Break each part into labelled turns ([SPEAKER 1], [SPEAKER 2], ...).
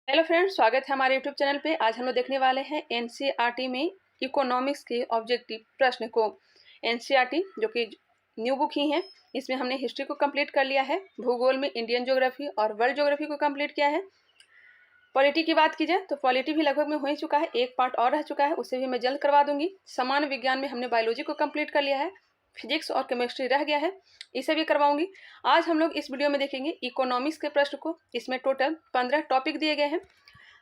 [SPEAKER 1] Hello friends, स्वागत है हमारे यूट्यूब चैनल पे। आज हम लोग देखने वाले हैं एनसीईआरटी में इकोनॉमिक्स के ऑब्जेक्टिव प्रश्न को। एनसीईआरटी जो कि न्यू बुक ही है, इसमें हमने हिस्ट्री को कंप्लीट कर लिया है, भूगोल में इंडियन ज्योग्राफी और वर्ल्ड ज्योग्राफी को कंप्लीट किया है। पॉलिटी की बात की जाए तो पॉलिटी भी लगभग में हो ही चुका है, एक पार्ट और रह चुका है, उसे भी मैं जल्द करवा दूंगी। सामान्य विज्ञान में हमने बायोलॉजी को कंप्लीट कर लिया है, फिजिक्स और केमिस्ट्री रह गया है, इसे भी करवाऊंगी। आज हम लोग इस वीडियो में देखेंगे इकोनॉमिक्स के प्रश्न को। इसमें टोटल 15 टॉपिक दिए गए हैं,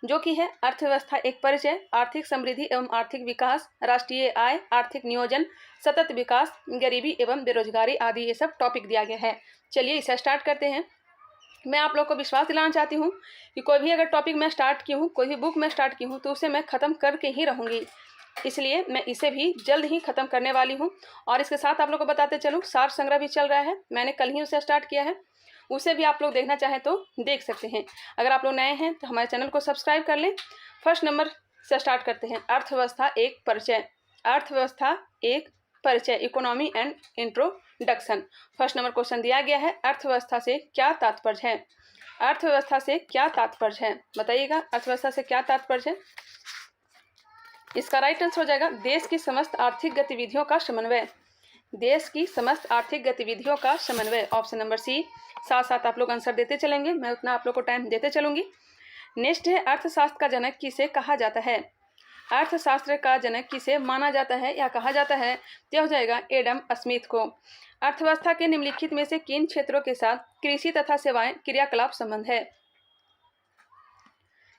[SPEAKER 1] जो कि है अर्थव्यवस्था एक परिचय, आर्थिक समृद्धि एवं आर्थिक विकास, राष्ट्रीय आय, आर्थिक नियोजन, सतत विकास, गरीबी एवं बेरोजगारी आदि, ये सब टॉपिक दिया गया है। चलिए इसे स्टार्ट करते हैं। मैं आप लोग को विश्वास दिलाना चाहती हूँ कि कोई भी अगर टॉपिक मैं स्टार्ट की हूँ, कोई भी बुक मैं स्टार्ट की हूँ, तो उसे मैं ख़त्म करके ही रहूँगी। इसलिए मैं इसे भी जल्द ही ख़त्म करने वाली हूँ। और इसके साथ आप लोग को बताते चलूँ, सार संग्रह भी चल रहा है, मैंने कल ही उसे स्टार्ट किया है, उसे भी आप लोग देखना चाहें तो देख सकते हैं। अगर आप लोग नए हैं तो हमारे चैनल को सब्सक्राइब कर लें। फर्स्ट नंबर से स्टार्ट करते हैं, अर्थव्यवस्था एक परिचय। अर्थव्यवस्था एक परिचय, economy and introduction. First number question दिया गया है, अर्थव्यवस्था से क्या तात्पर्य है? अर्थव्यवस्था से क्या तात्पर्य है, बताइएगा। अर्थव्यवस्था से क्या तात्पर्य है? इसका राइट आंसर हो जाएगा देश की समस्त आर्थिक गतिविधियों का समन्वय। देश की समस्त आर्थिक गतिविधियों का समन्वय, ऑप्शन नंबर सी। साथ साथ आप लोग आंसर देते चलेंगे, मैं उतना आप लोग को टाइम देते चलूंगी। नेक्स्ट है, अर्थशास्त्र का जनक किसे कहा जाता है? अर्थशास्त्र का जनक किसे माना जाता है या कहा जाता है? यह हो जाएगा एडम स्मिथ को। अर्थव्यवस्था के निम्नलिखित में से किन क्षेत्रों के साथ कृषि तथा सेवाएं क्रियाकलाप संबंध है?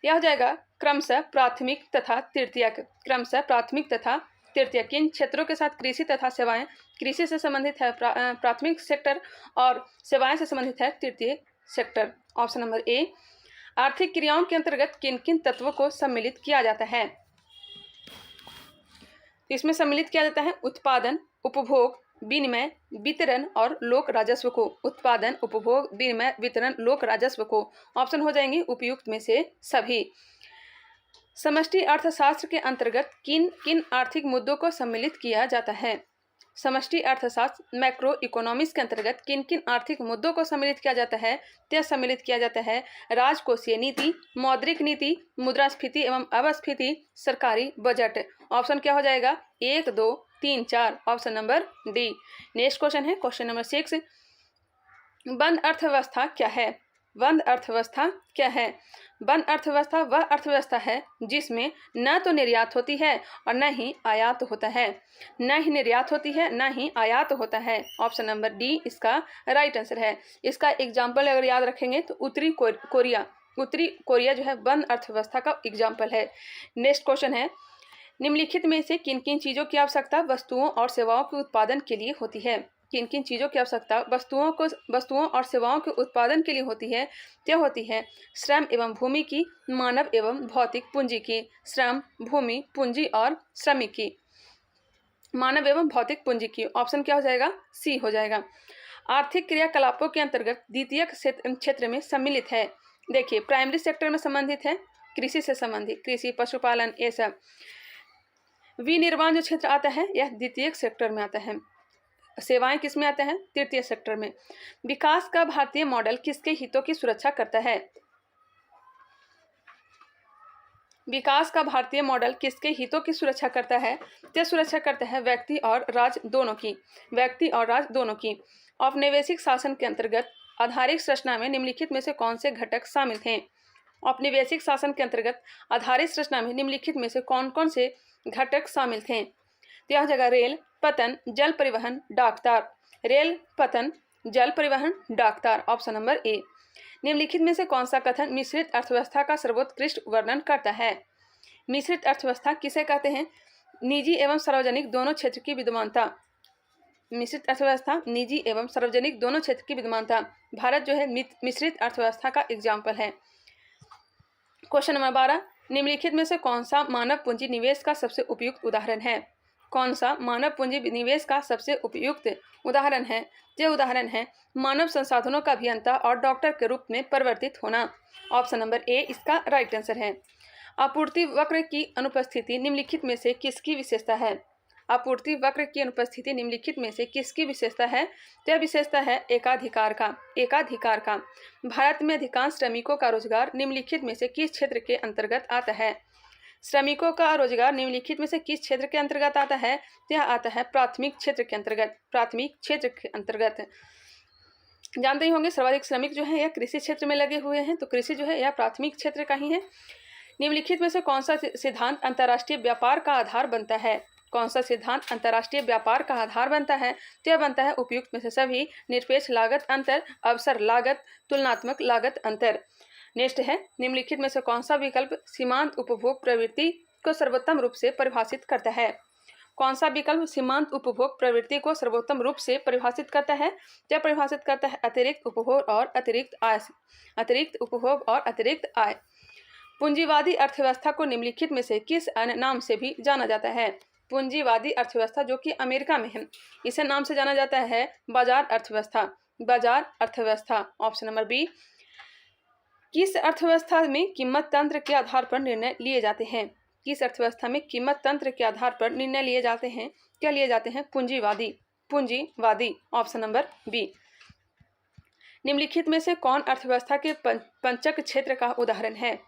[SPEAKER 1] यह हो जाएगा क्रमशः प्राथमिक तथा तृतीयक। क्रमशः प्राथमिक तथा तृतीयक, किन क्षेत्रों के साथ कृषि तथा सेवाएं? कृषि से संबंधित है प्राथमिक सेक्टर और सेवाएं से संबंधित है तृतीय सेक्टर, ऑप्शन नंबर ए। आर्थिक क्रियाओं के अंतर्गत किन किन तत्वों को सम्मिलित किया जाता है? इसमें सम्मिलित किया जाता है उत्पादन, उपभोग, विनिमय, वितरण और लोक राजस्व को। उत्पादन, उपभोग, विनिमय, वितरण, लोक राजस्व को, ऑप्शन हो जाएंगे उपयुक्त में से सभी। समष्टि अर्थशास्त्र के अंतर्गत किन किन आर्थिक मुद्दों को सम्मिलित किया जाता है? समष्टि अर्थशास्त्र मैक्रो इकोनॉमिक्स के अंतर्गत किन किन आर्थिक मुद्दों को सम्मिलित किया जाता है? यह सम्मिलित किया जाता है राजकोषीय नीति, मौद्रिक नीति, मुद्रास्फीति एवं अपस्फीति, सरकारी बजट। ऑप्शन क्या हो जाएगा? 1, 2, 3, 4, option number D. Next question है क्वेश्चन नंबर 6। बंद अर्थव्यवस्था क्या है? बंद अर्थव्यवस्था क्या है? बंद अर्थव्यवस्था वह अर्थव्यवस्था है जिसमें न तो निर्यात होती है और न ही आयात होता है। न ही निर्यात होती है, न ही आयात होता है, ऑप्शन नंबर डी इसका राइट आंसर है। इसका एग्जाम्पल अगर याद रखेंगे तो उत्तरी कोरिया जो है बंद अर्थव्यवस्था का एग्जाम्पल है। नेक्स्ट क्वेश्चन है, निम्नलिखित में से किन किन चीज़ों की आवश्यकता वस्तुओं और सेवाओं के उत्पादन के लिए होती है? किन किन चीज़ों की आवश्यकता वस्तुओं और सेवाओं के उत्पादन के लिए होती है? यह होती है श्रम एवं भूमि की, मानव एवं भौतिक पूंजी की। श्रम, भूमि, पूंजी और श्रमिक की, मानव एवं भौतिक पूंजी की, ऑप्शन क्या हो जाएगा? सी हो जाएगा। आर्थिक क्रियाकलापों के अंतर्गत द्वितीयक क्षेत्र में सम्मिलित है। देखिए, प्राइमरी सेक्टर में संबंधित है कृषि से संबंधित, कृषि, पशुपालन, ये सब। विनिर्माण जो क्षेत्र आता है यह द्वितीयक सेक्टर में आता है। सेवाएं किस में आते हैं? तृतीय सेक्टर में। विकास का भारतीय मॉडल किसके हितों की सुरक्षा करता है? विकास का भारतीय मॉडल किसके हितों की सुरक्षा करता है? यह सुरक्षा करता है व्यक्ति और राज्य दोनों की। व्यक्ति और राज्य दोनों की। औपनिवेशिक शासन के अंतर्गत आधारिक संरचना में निम्नलिखित में से कौन से घटक शामिल थे? औपनिवेशिक शासन के अंतर्गत आधारित संरचना में निम्नलिखित में से कौन कौन से घटक शामिल थे? यह जगह रेल, पतन, जल परिवहन, डाकतार। रेल, पतन, जल परिवहन, डाकतार, ऑप्शन नंबर ए। निम्नलिखित में से कौन सा कथन मिश्रित अर्थव्यवस्था का सर्वोत्कृष्ट वर्णन करता है? मिश्रित अर्थव्यवस्था किसे कहते हैं? निजी एवं सार्वजनिक दोनों क्षेत्र की विद्यमानता। मिश्रित अर्थव्यवस्था निजी एवं सार्वजनिक दोनों क्षेत्र की विद्यमानता। भारत जो है मिश्रित अर्थव्यवस्था का एग्जाम्पल है। क्वेश्चन नंबर 12, निम्नलिखित में से कौन सा मानव पूंजी निवेश का सबसे उपयुक्त उदाहरण है? कौन सा मानव पूंजी निवेश का सबसे उपयुक्त उदाहरण है? यह उदाहरण है मानव संसाधनों का अभियंता और डॉक्टर के रूप में परिवर्तित होना, ऑप्शन नंबर ए इसका राइट आंसर है। आपूर्ति वक्र की अनुपस्थिति निम्नलिखित में से किसकी विशेषता है? आपूर्ति वक्र की अनुपस्थिति निम्नलिखित में से किसकी विशेषता है? तो यह विशेषता है एकाधिकार का। भारत में अधिकांश श्रमिकों का रोजगार निम्नलिखित में से किस क्षेत्र के अंतर्गत आता है? श्रमिकों का रोजगार निम्नलिखित में से किस क्षेत्र के अंतर्गत आता है? यह आता है प्राथमिक क्षेत्र के अंतर्गत। जानते ही होंगे सर्वाधिक श्रमिक जो है यह कृषि क्षेत्र में लगे हुए हैं, तो कृषि जो है यह प्राथमिक क्षेत्र का ही है। निम्नलिखित में से कौन सा सिद्धांत अंतर्राष्ट्रीय व्यापार का आधार बनता है? कौन सा सिद्धांत अंतर्राष्ट्रीय व्यापार का आधार बनता है? तो यह बनता है उपयुक्त में से सभी, निरपेक्ष लागत अंतर, अवसर लागत, तुलनात्मक लागत अंतर। नेक्स्ट है, निम्नलिखित में से कौन सा विकल्प सीमांत उपभोग प्रवृत्ति को सर्वोत्तम रूप से परिभाषित करता है? कौन सा विकल्प सीमांत उपभोग प्रवृत्ति को सर्वोत्तम रूप से परिभाषित करता है? यह परिभाषित करता है अतिरिक्त उपभोग और अतिरिक्त आय। पूंजीवादी अर्थव्यवस्था को निम्नलिखित में से किस अन्य नाम से भी जाना जाता है? पूंजीवादी अर्थव्यवस्था जो कि अमेरिका में है, इसे नाम से जाना जाता है बाजार अर्थव्यवस्था। Option number B. किस अर्थव्यवस्था में कीमत तंत्र के आधार पर निर्णय लिए जाते हैं? किस अर्थव्यवस्था में कीमत तंत्र के आधार पर निर्णय लिए जाते हैं? क्या लिए जाते हैं? पूंजीवादी। Option number B. निम्नलिखित में से कौन अर्थव्यवस्था के पंचक क्षेत्र का उदाहरण है?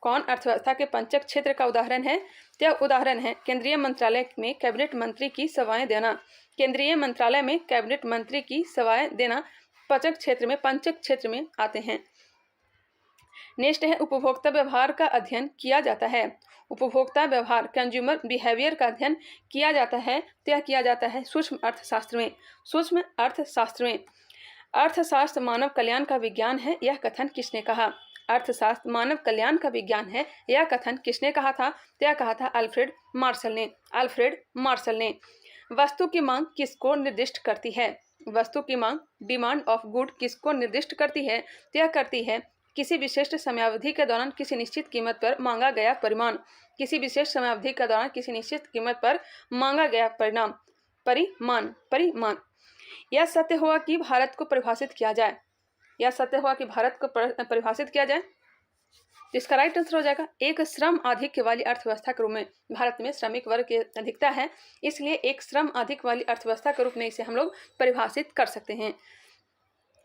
[SPEAKER 1] कौन अर्थव्यवस्था के पंचक क्षेत्र का उदाहरण है? यह उदाहरण है केंद्रीय मंत्रालय में कैबिनेट मंत्री की सेवाएं देना। केंद्रीय मंत्रालय में कैबिनेट मंत्री की सेवाएं देना पंचक क्षेत्र में आते हैं। नेक्स्ट है, उपभोक्ता व्यवहार का अध्ययन किया जाता है। उपभोक्ता व्यवहार कंज्यूमर बिहेवियर का अध्ययन किया जाता है, तो यह किया जाता है सूक्ष्म अर्थशास्त्र में। अर्थशास्त्र मानव कल्याण का विज्ञान है, यह कथन किसने कहा? अर्थशास्त्र मानव कल्याण का विज्ञान है, यह कथन किसने कहा था? तो यह कहा था अल्फ्रेड मार्शल ने। वस्तु की मांग किसको निर्दिष्ट करती है? वस्तु की मांग डिमांड ऑफ गुड किसको निर्दिष्ट करती है? तो यह करती है किसी विशिष्ट समयावधि के दौरान किसी निश्चित कीमत पर मांगा गया परिमाण। किसी विशेष समयावधि के दौरान किसी निश्चित कीमत पर मांगा गया परिमाण। यह सत्य हुआ कि भारत को परिभाषित किया जाए। इसका राइट आंसर हो जाएगा एक श्रम आधिक्य वाली अर्थव्यवस्था के रूप में। भारत में श्रमिक वर्ग की अधिकता है, इसलिए एक श्रम आधिक्य वाली अर्थव्यवस्था के रूप में इसे हम लोग परिभाषित कर सकते हैं।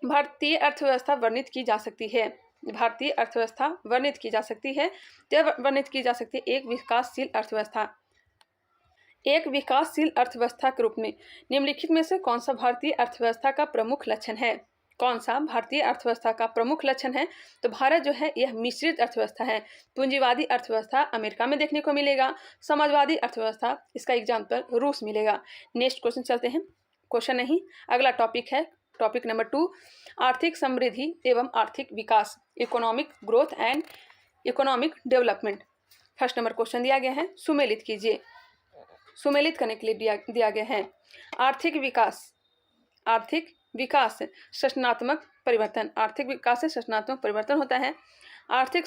[SPEAKER 1] भारतीय अर्थव्यवस्था वर्णित की जा सकती है। एक विकासशील अर्थव्यवस्था के रूप में। निम्नलिखित में से कौन सा भारतीय अर्थव्यवस्था का प्रमुख लक्षण है? तो भारत जो है यह मिश्रित अर्थव्यवस्था है। पूंजीवादी अर्थव्यवस्था अमेरिका में देखने को मिलेगा, समाजवादी अर्थव्यवस्था इसका एग्जाम्पल रूस मिलेगा। नेक्स्ट क्वेश्चन चलते हैं। अगला टॉपिक है टॉपिक नंबर 2, आर्थिक समृद्धि एवं आर्थिक विकास, economic growth and economic development. First number question दिया गया है, सुमेलित कीजिए। सुमेलित करने के लिए दिया गया है आर्थिक विकास से संरचनात्मक परिवर्तन होता है। आर्थिक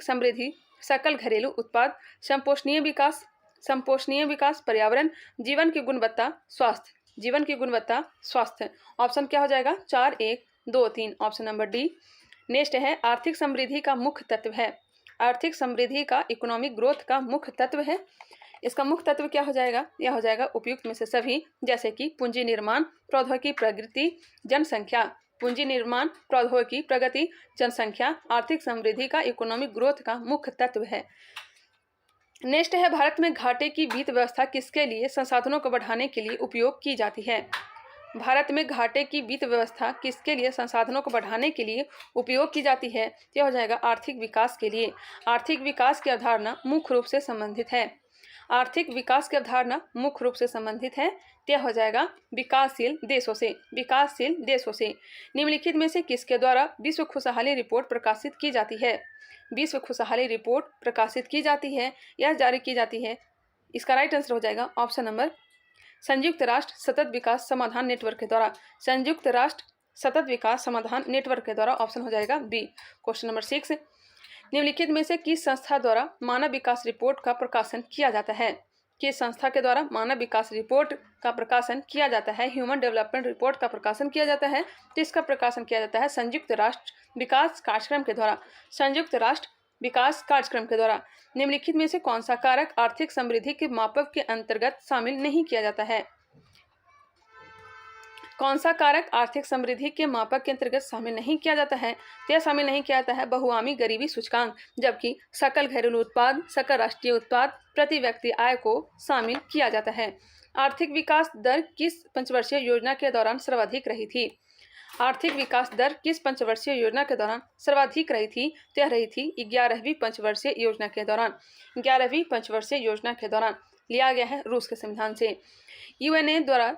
[SPEAKER 1] समृद्धि सकल घरेलू उत्पाद, संपोषणीय विकास, पर्यावरण, जीवन की गुणवत्ता, स्वास्थ्य। ऑप्शन क्या हो जाएगा? 4, 1, 2, 3। Option number D. नेक्स्ट है, आर्थिक समृद्धि का मुख्य तत्व है। आर्थिक समृद्धि का इकोनॉमिक ग्रोथ का मुख्य तत्व है। इसका मुख्य तत्व क्या हो जाएगा? यह हो जाएगा उपयुक्त में से सभी, जैसे कि पूंजी निर्माण, प्रौद्योगिकी, प्रगति, जनसंख्या आर्थिक समृद्धि का इकोनॉमिक ग्रोथ का मुख्य तत्व है। नेक्स्ट है, भारत में घाटे की वित्त व्यवस्था किसके लिए संसाधनों को बढ़ाने के लिए उपयोग की जाती है? भारत में घाटे की वित्त व्यवस्था किसके लिए संसाधनों को बढ़ाने के लिए उपयोग की जाती है? यह हो जाएगा आर्थिक विकास के लिए। आर्थिक विकास की अवधारणा मुख्य रूप से संबंधित है। यह हो जाएगा विकासशील देशों से। निम्नलिखित में से किसके द्वारा विश्व खुशहाली रिपोर्ट प्रकाशित की जाती है? यह जारी की जाती है। इसका राइट आंसर हो जाएगा ऑप्शन नंबर संयुक्त राष्ट्र सतत विकास समाधान नेटवर्क के द्वारा। ऑप्शन हो जाएगा बी। क्वेश्चन नंबर 6, निम्नलिखित में से किस संस्था द्वारा मानव विकास रिपोर्ट का प्रकाशन किया जाता है? किस संस्था के द्वारा मानव विकास रिपोर्ट का प्रकाशन किया जाता है? ह्यूमन डेवलपमेंट रिपोर्ट का प्रकाशन किया जाता है, तो इसका प्रकाशन किया जाता है संयुक्त राष्ट्र विकास कार्यक्रम के द्वारा। संयुक्त राष्ट्र विकास कार्यक्रम के द्वारा निम्नलिखित में से कौन सा कारक आर्थिक समृद्धि के मापक के अंतर्गत शामिल नहीं किया जाता है? कौन सा कारक आर्थिक समृद्धि के मापक के अंतर्गत शामिल नहीं किया जाता है? तो यह शामिल नहीं किया जाता है बहुआयामी गरीबी सूचकांक, जबकि सकल घरेलू उत्पाद, सकल राष्ट्रीय उत्पाद, प्रति व्यक्ति आय को शामिल किया जाता है। आर्थिक विकास दर किस पंचवर्षीय योजना के दौरान सर्वाधिक रही थी? आर्थिक विकास दर किस पंचवर्षीय योजना के दौरान सर्वाधिक रही थी? तो यह रही थी 11वीं पंचवर्षीय योजना के दौरान। 11वीं पंचवर्षीय योजना के दौरान लिया गया है रूस के संविधान से। यूएनए द्वारा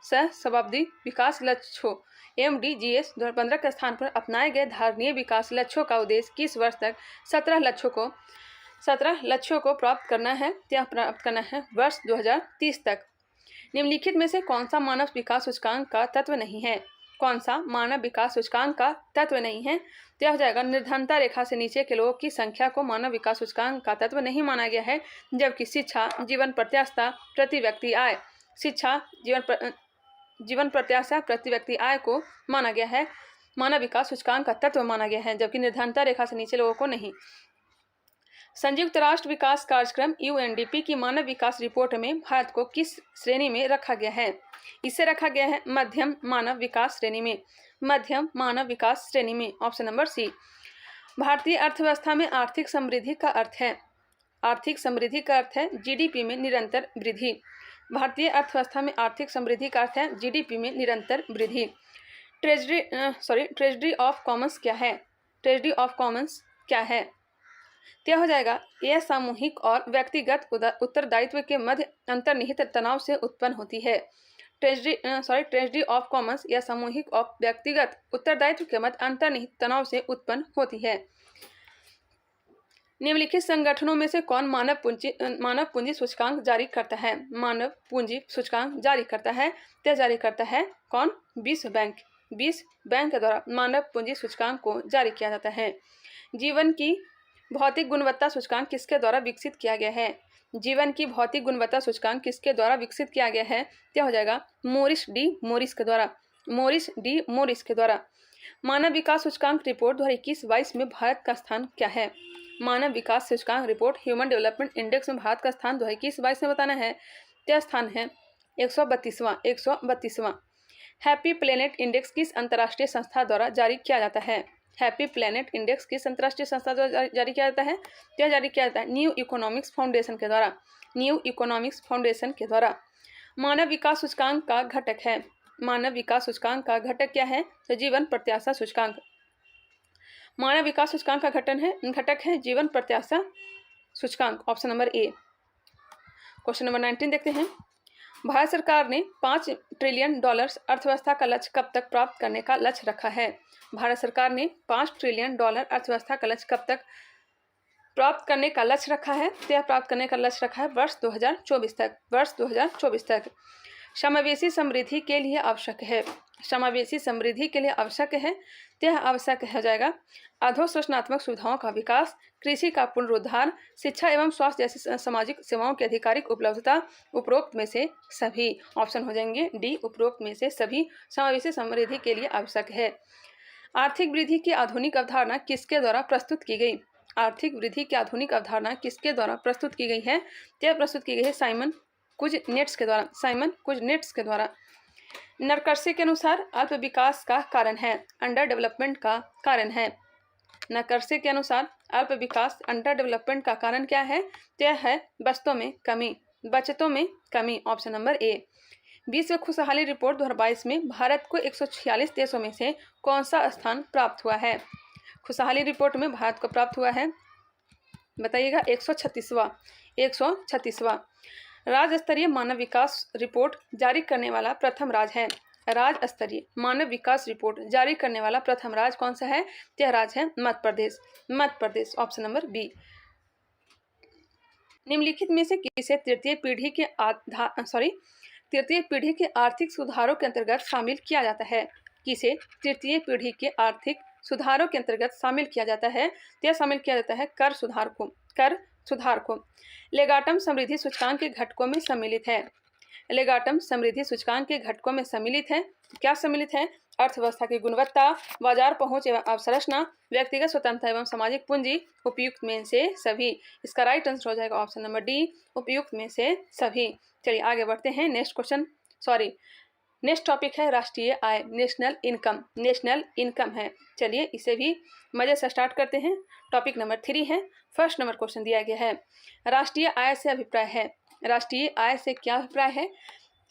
[SPEAKER 1] सहस्राब्दी विकास लक्ष्यों MDGs 2015 के स्थान पर अपनाए गए धारणीय विकास लक्ष्यों का उद्देश्य किस वर्ष तक 17 लक्ष्यों को प्राप्त करना है? या प्राप्त करना है वर्ष 2030 तक। निम्नलिखित में से कौन सा मानव विकास सूचकांक का तत्व नहीं है? कौन सा मानव विकास सूचकांक का तत्व नहीं है? तो यह हो जाएगा निर्धनता रेखा से नीचे के लोगों की संख्या को मानव विकास सूचकांक का तत्व नहीं माना गया है, जबकि शिक्षा, जीवन प्रत्याशा, प्रति व्यक्ति आय, शिक्षा, जीवन प्रत्याशा, प्रति व्यक्ति आय को माना गया है, मानव विकास सूचकांक का तत्व माना गया है, जबकि निर्धनता रेखा से नीचे लोगों को नहीं। संयुक्त राष्ट्र विकास कार्यक्रम UNDP की मानव विकास रिपोर्ट में भारत को किस श्रेणी में रखा गया है? इसे रखा गया है मध्यम मानव विकास श्रेणी में। मध्यम मानव विकास श्रेणी में, ऑप्शन नंबर सी। भारतीय अर्थव्यवस्था में आर्थिक समृद्धि का अर्थ है, आर्थिक समृद्धि का अर्थ है GDP में निरंतर वृद्धि। भारतीय अर्थव्यवस्था में आर्थिक समृद्धि का अर्थ है GDP में निरंतर वृद्धि। ट्रेजरी ऑफ कॉमन्स क्या है? ट्रेजरी ऑफ कॉमन्स क्या है? यह हो जाएगा यह सामूहिक और व्यक्तिगत उत्तरदायित्व के मध्य अंतर्निहित तनाव से उत्पन्न होती है। ट्रेजरी ऑफ कॉमन्स या सामूहिक और व्यक्तिगत उत्तरदायित्व के मध्य अंतर्निहित तनाव से उत्पन्न होती है। निम्नलिखित संगठनों में से कौन मानव पूंजी सूचकांक जारी करता है? मानव पूंजी सूचकांक जारी करता है, तो जारी करता है कौन? विश्व बैंक। विश्व बैंक के द्वारा मानव पूंजी सूचकांक को जारी किया जाता है। जीवन की भौतिक गुणवत्ता सूचकांक किसके द्वारा विकसित किया गया है? जीवन की भौतिक गुणवत्ता सूचकांक किसके द्वारा विकसित किया गया है? क्या हो जाएगा? मोरिस के द्वारा। मोरिस के द्वारा। मानव विकास सूचकांक रिपोर्ट 2021-22 में भारत का स्थान क्या है? मानव विकास सूचकांक रिपोर्ट ह्यूमन डेवलपमेंट इंडेक्स में भारत का स्थान 2021-22 में बताना है। क्या स्थान है? 132वां। हैप्पी प्लेनेट इंडेक्स किस अंतर्राष्ट्रीय संस्था द्वारा जारी किया जाता है? हैप्पी प्लेनेट इंडेक्स किस अंतर्राष्ट्रीय संस्था द्वारा जारी किया जाता है? क्या जारी किया जाता है? न्यू इकोनॉमिक्स फाउंडेशन के द्वारा। न्यू इकोनॉमिक्स फाउंडेशन के द्वारा। मानव विकास सूचकांक का घटक है। मानव विकास सूचकांक का घटक क्या है? तो जीवन प्रत्याशा सूचकांक। मानव विकास सूचकांक का घटक है जीवन प्रत्याशा सूचकांक, option number A. Question number 19 देखते हैं। भारत सरकार ने $5 ट्रिलियन अर्थव्यवस्था का लक्ष्य कब तक प्राप्त करने का लक्ष्य रखा है? भारत सरकार ने $5 ट्रिलियन अर्थव्यवस्था का लक्ष्य कब तक प्राप्त करने का लक्ष्य रखा है? तो यह प्राप्त करने का लक्ष्य रखा है वर्ष 2024 तक। वर्ष 2024 तक। समावेशी समृद्धि के लिए आवश्यक है। समावेशी समृद्धि के लिए आवश्यक है, तो यह आवश्यक हो जाएगा अधोसंरचनात्मक सुविधाओं का विकास, कृषि का पुनरुद्धार, शिक्षा एवं स्वास्थ्य जैसी सामाजिक सेवाओं की आधिकारिक उपलब्धता। उपरोक्त में से सभी, ऑप्शन हो जाएंगे डी, उपरोक्त में से सभी समावेशी समृद्धि के लिए आवश्यक है। आर्थिक वृद्धि की आधुनिक अवधारणा किसके द्वारा प्रस्तुत की गई? आर्थिक वृद्धि की आधुनिक अवधारणा किसके द्वारा प्रस्तुत की गई है? यह प्रस्तुत की गई है साइमन कुजनेट्स के द्वारा। नरकर्से के अनुसार अल्प विकास का कारण है, अंडर डेवलपमेंट का कारण है। नरकर्से के अनुसार अल्प विकास अंडर डेवलपमेंट का कारण क्या है? यह है बचतों में कमी, ऑप्शन नंबर ए। विश्व खुशहाली रिपोर्ट 2022 में भारत को 146 देशों में से कौन सा स्थान प्राप्त हुआ है? खुशहाली रिपोर्ट में भारत को प्राप्त हुआ है, बताइएगा 136वां। राज्य स्तरीय मानव विकास रिपोर्ट जारी करने वाला प्रथम राज्य है। राज्य स्तरीय मानव विकास रिपोर्ट जारी करने वाला प्रथम राज्य कौन सा है? यह राज्य है मध्य प्रदेश, ऑप्शन नंबर बी। निम्नलिखित में से किसे तृतीय पीढ़ी के आर्थिक सुधारों के अंतर्गत शामिल किया जाता है? किसे तृतीय पीढ़ी के आर्थिक सुधारों के अंतर्गत शामिल किया जाता है? यह शामिल किया जाता है कर सुधार को। लेगाटम समृद्धि सूचकांक के घटकों में सम्मिलित है। लेगाटम समृद्धि सूचकांक के घटकों में सम्मिलित है। क्या सम्मिलित है? अर्थव्यवस्था की गुणवत्ता, बाजार पहुंच एवं अवसंरचना, व्यक्तिगत स्वतंत्रता एवं सामाजिक पूंजी, उपयुक्त में से सभी। इसका राइट आंसर हो जाएगा ऑप्शन नंबर डी, उपयुक्त में से सभी। चलिए आगे बढ़ते हैं। नेक्स्ट टॉपिक है राष्ट्रीय आय, नेशनल इनकम। नेशनल इनकम है, चलिए इसे भी मजे से स्टार्ट करते हैं। टॉपिक नंबर 3 है। फर्स्ट नंबर क्वेश्चन दिया गया है, राष्ट्रीय आय से अभिप्राय है। राष्ट्रीय आय से क्या अभिप्राय है?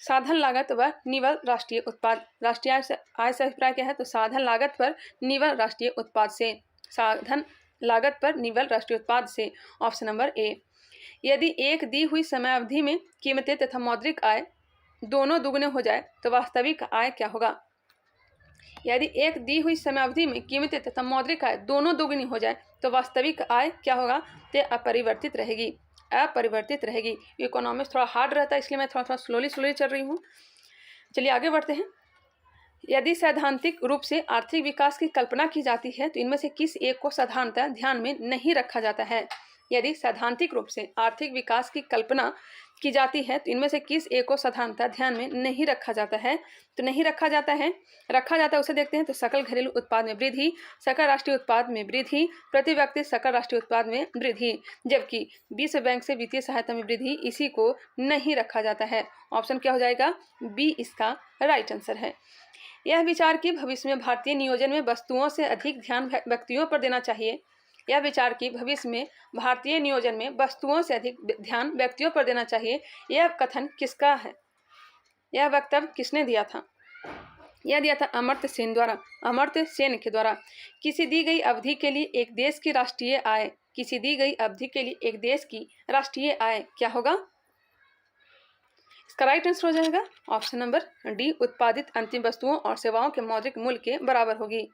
[SPEAKER 1] साधन लागत व निवल राष्ट्रीय उत्पाद। राष्ट्रीय आय से अभिप्राय क्या है? तो साधन लागत पर निवल राष्ट्रीय उत्पाद से। साधन लागत पर निवल राष्ट्रीय उत्पाद से। Option number A. यदि एक दी हुई समय अवधि में कीमतें तथा मौद्रिक आय दोनों दुगने हो जाए तो वास्तविक आय क्या होगा? यदि एक दी हुई समय अवधि में कीमतें तथा मौद्रिक आय दोनों दुगनी हो जाए तो वास्तविक आय क्या होगा? तो अपरिवर्तित रहेगी, अपरिवर्तित रहेगी। इकोनॉमिक्स थोड़ा हार्ड रहता है, इसलिए मैं थोड़ा स्लोली चल रही हूँ। चलिए आगे बढ़ते हैं। यदि सैद्धांतिक रूप से आर्थिक विकास की कल्पना की जाती है तो इनमें से किस एक को साधारणतः ध्यान में नहीं रखा जाता है? यदि सैद्धांतिक रूप से आर्थिक विकास की कल्पना की जाती है तो इनमें से किस एक को साधारणतः ध्यान में नहीं रखा जाता है? तो नहीं रखा जाता है उसे देखते हैं। तो सकल घरेलू उत्पाद में वृद्धि, सकल राष्ट्रीय उत्पाद में वृद्धि, प्रति व्यक्ति सकल राष्ट्रीय उत्पाद में वृद्धि, जबकि विश्व बैंक से वित्तीय सहायता में वृद्धि, इसी को नहीं रखा जाता है। ऑप्शन क्या हो जाएगा? बी इसका राइट आंसर है। यह विचार कि भविष्य में भारतीय नियोजन में वस्तुओं से अधिक ध्यान व्यक्तियों पर देना चाहिए। यह विचार कि भविष्य में भारतीय नियोजन में वस्तुओं से अधिक ध्यान व्यक्तियों पर देना चाहिए, यह कथन किसका है? यह वक्तव्य किसने दिया था? यह दिया था अमर्त्य सेन द्वारा। अमर्त्य सेन के द्वारा। किसी दी गई अवधि के लिए एक देश की राष्ट्रीय आय, किसी दी गई अवधि के लिए एक देश की राष्ट्रीय आय क्या होगा? इसका राइट आंसर हो जाएगा ऑप्शन नंबर डी, उत्पादित अंतिम वस्तुओं और सेवाओं के मौद्रिक मूल्य के बराबर होगी।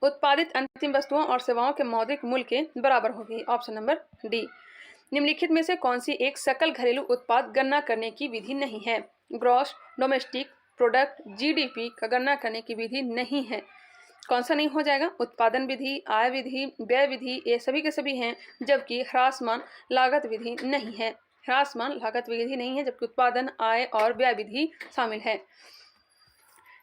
[SPEAKER 1] उत्पादित अंतिम वस्तुओं और सेवाओं के मौद्रिक मूल्य के बराबर होगी। Option number D. निम्नलिखित में से कौन सी एक सकल घरेलू उत्पाद गणना करने की विधि नहीं है? ग्रॉस डोमेस्टिक प्रोडक्ट, जीडीपी का गणना करने की विधि नहीं है। कौन सा नहीं हो जाएगा? उत्पादन विधि, आय विधि, व्यय विधि, ये सभी के सभी हैं, जबकि ह्रासमान लागत विधि नहीं है। ह्रासमान लागत विधि नहीं है, जबकि उत्पादन, आय और व्यय विधि शामिल है।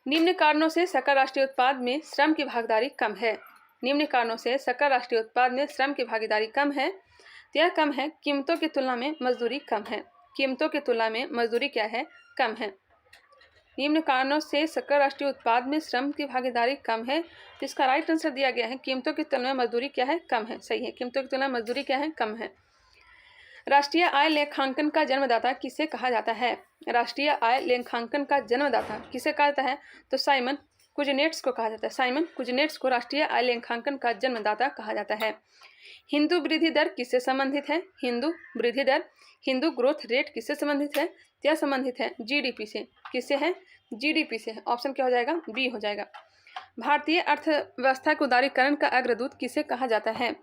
[SPEAKER 1] निम्न कारणों से सकल राष्ट्रीय उत्पाद में श्रम की भागीदारी कम है। निम्न कारणों से सकल राष्ट्रीय उत्पाद में श्रम की भागीदारी कम है। तो यह कम है, कीमतों की तुलना में मजदूरी कम है। कीमतों की तुलना में मजदूरी क्या है? कम है। निम्न कारणों से सकल राष्ट्रीय उत्पाद में श्रम की भागीदारी कम है, तो इसका राइट आंसर दिया गया है कीमतों की तुलना में मजदूरी क्या है? कम है। सही है, कीमतों की तुलना में मजदूरी क्या है? कम है। राष्ट्रीय आय लेखांकन का जन्मदाता किसे कहा जाता है? राष्ट्रीय आय लेखांकन का जन्मदाता किसे कहा जाता है? तो साइमन कुजनेट्स को कहा जाता है। साइमन कुजनेट्स को राष्ट्रीय आय लेखांकन का जन्मदाता कहा जाता है। हिंदू वृद्धि दर किससे संबंधित है? हिंदू वृद्धि दर, हिंदू ग्रोथ रेट किससे संबंधित है? यह संबंधित है जीडीपी से। किससे है? जीडीपी से। ऑप्शन क्या हो जाएगा? बी हो जाएगा। भारतीय अर्थव्यवस्था के उदारीकरण का अग्रदूत किसे कहा जाता है?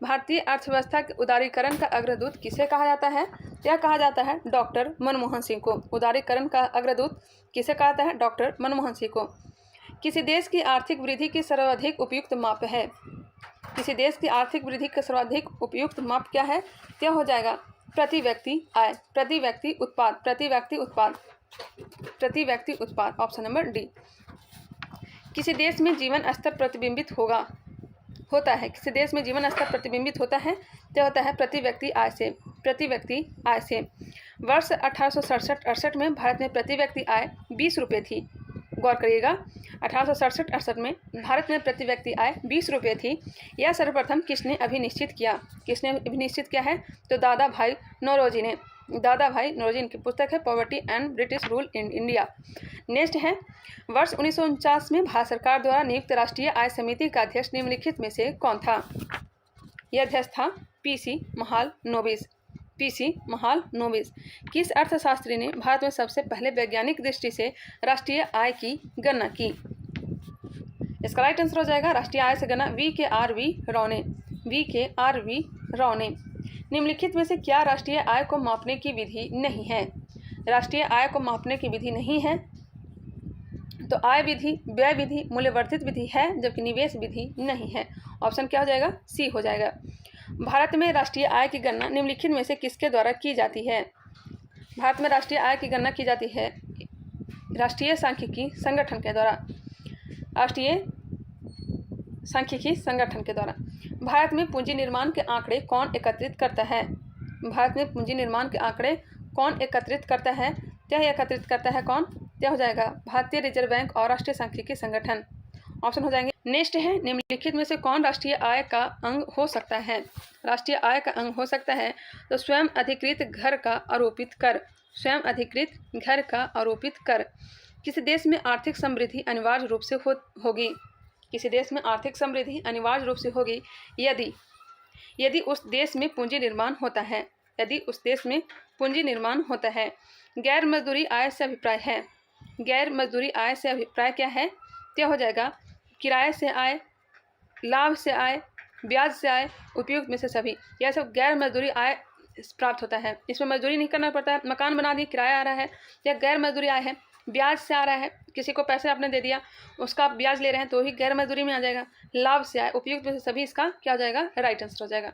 [SPEAKER 1] भारतीय अर्थव्यवस्था के उदारीकरण का अग्रदूत किसे कहा जाता है? यह कहा जाता है डॉक्टर मनमोहन सिंह को। उदारीकरण का अग्रदूत किसे कहा जाता है? डॉक्टर मनमोहन सिंह को। किसी देश की आर्थिक वृद्धि की सर्वाधिक उपयुक्त माप है? किसी देश की आर्थिक वृद्धि का सर्वाधिक उपयुक्त माप क्या है? क्या हो जाएगा? प्रति व्यक्ति आय, प्रति व्यक्ति उत्पाद, प्रति व्यक्ति उत्पाद, प्रति व्यक्ति उत्पाद। Option number D. किसी देश में जीवन स्तर प्रतिबिंबित होता है। किसी देश में जीवन स्तर प्रतिबिंबित होता है, तो होता है प्रति व्यक्ति आय से। प्रति व्यक्ति आय से। वर्ष 1867-68 में भारत में प्रति व्यक्ति आय 20 रुपये थी। गौर करिएगा, 1867-68 में भारत में प्रति व्यक्ति आय 20 रुपये थी। यह सर्वप्रथम किसने अभिनिश्चित किया? किसने अभिनिश्चित किया है? तो दादा भाई नौरोजी ने। दादा भाई नौरोजी की पुस्तक है poverty and British rule in India. Next है, वर्ष 1949 में भारत सरकार द्वारा नियुक्त राष्ट्रीय आय समिति का अध्यक्ष निम्नलिखित में से कौन था? यह अध्यक्ष था पीसी महालनोबिस। पीसी महालनोबिस। किस अर्थशास्त्री ने भारत में सबसे पहले वैज्ञानिक दृष्टि से राष्ट्रीय आय की गणना की? इसका राइट आंसर हो जाएगा राष्ट्रीय आय से गणना वी.के.आर.वी. राव ने। वी.के.आर.वी. राव ने। निम्नलिखित में से क्या राष्ट्रीय आय को मापने की विधि नहीं है? राष्ट्रीय आय को मापने की विधि नहीं है, तो आय विधि, व्यय विधि, मूल्यवर्धित विधि है, जबकि निवेश विधि नहीं है। ऑप्शन क्या हो जाएगा? सी हो जाएगा। भारत में राष्ट्रीय आय की गणना निम्नलिखित में से किसके द्वारा की जाती है? भारत में राष्ट्रीय आय की गणना की जाती है राष्ट्रीय सांख्यिकी संगठन के द्वारा। राष्ट्रीय सांख्यिकी संगठन के द्वारा। भारत में पूंजी निर्माण के आंकड़े कौन एकत्रित करता है? भारत में पूंजी निर्माण के आंकड़े कौन एकत्रित करता है? यह एकत्रित करता है कौन? यह हो जाएगा भारतीय रिजर्व बैंक और राष्ट्रीय सांख्यिकी संगठन। ऑप्शन हो जाएंगे। नेक्स्ट है, निम्नलिखित में से कौन राष्ट्रीय आय का अंग हो सकता है? राष्ट्रीय आय का अंग हो सकता है तो स्वयं अधिकृत घर का आरोपित कर। स्वयं अधिकृत घर का आरोपित कर। किसी देश में आर्थिक समृद्धि अनिवार्य रूप से होगी। किसी देश में आर्थिक समृद्धि अनिवार्य रूप से होगी यदि उस देश में पूंजी निर्माण होता है। यदि उस देश में पूंजी निर्माण होता है। गैर मजदूरी आय से अभिप्राय है। गैर मजदूरी आय से अभिप्राय क्या है? क्या हो जाएगा? किराए से आय, लाभ से आय, ब्याज से आय, उपयुक्त में से सभी। यह सब गैर मजदूरी आय प्राप्त होता है। इसमें मजदूरी नहीं करना पड़ता है। मकान बना दिए, किराया आ रहा है, यह गैर मजदूरी आय है। ब्याज से आ रहा है, किसी को पैसे आपने दे दिया, उसका ब्याज ले रहे हैं तो ही गैर मजदूरी में आ जाएगा। लाभ से आय, उपयुक्त में से सभी, इसका क्या हो जाएगा? राइट आंसर हो जाएगा।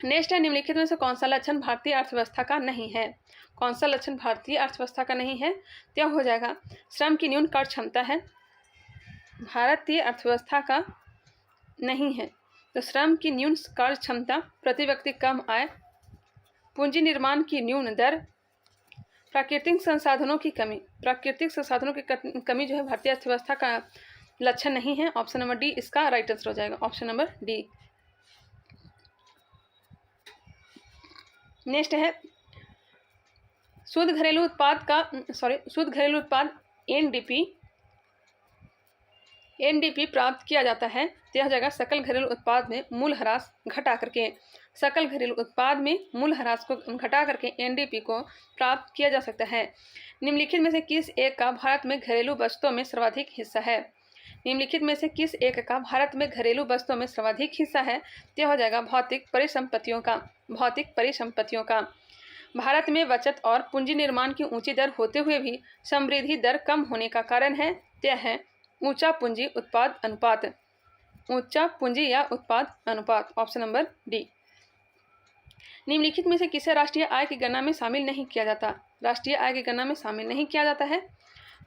[SPEAKER 1] नेक्स्ट है, निम्नलिखित में से कौन सा लक्षण भारतीय अर्थव्यवस्था का नहीं है? कौन सा लक्षण भारतीय अर्थव्यवस्था का नहीं है? क्या हो जाएगा? श्रम की न्यून कर क्षमता है, भारतीय अर्थव्यवस्था का नहीं है। तो श्रम की न्यून कार्य क्षमता, प्रति व्यक्ति कम आय, पूंजी निर्माण की न्यून दर, प्राकृतिक संसाधनों की कमी। प्राकृतिक संसाधनों की कमी जो है भारतीय अर्थव्यवस्था का लक्षण नहीं है। ऑप्शन नंबर डी इसका राइट आंसर हो जाएगा। Option number D. नेक्स्ट है, शुद्ध घरेलू उत्पाद एनडीपी प्राप्त किया जाता है। तो यह हो जाएगा सकल घरेलू उत्पाद में मूल ह्रास घटा करके। सकल घरेलू उत्पाद में मूल ह्रास को घटा करके एनडीपी को प्राप्त किया जा सकता है। निम्नलिखित में से किस एक का भारत में घरेलू वस्तुओं में सर्वाधिक हिस्सा है? निम्नलिखित में से किस एक का भारत में घरेलू वस्तुओं में सर्वाधिक हिस्सा है? यह हो जाएगा भौतिक परिसंपत्तियों का। भौतिक परिसंपत्तियों का। भारत में बचत और पूंजी निर्माण की ऊंची दर होते हुए भी समृद्धि दर कम होने का कारण है, यह है ऊंचा पूंजी उत्पाद अनुपात। ऊंचा पूंजी या उत्पाद अनुपात। Option number D. निम्नलिखित में से किसे राष्ट्रीय आय की गणना में शामिल नहीं किया जाता? राष्ट्रीय आय की गणना में शामिल नहीं किया जाता है।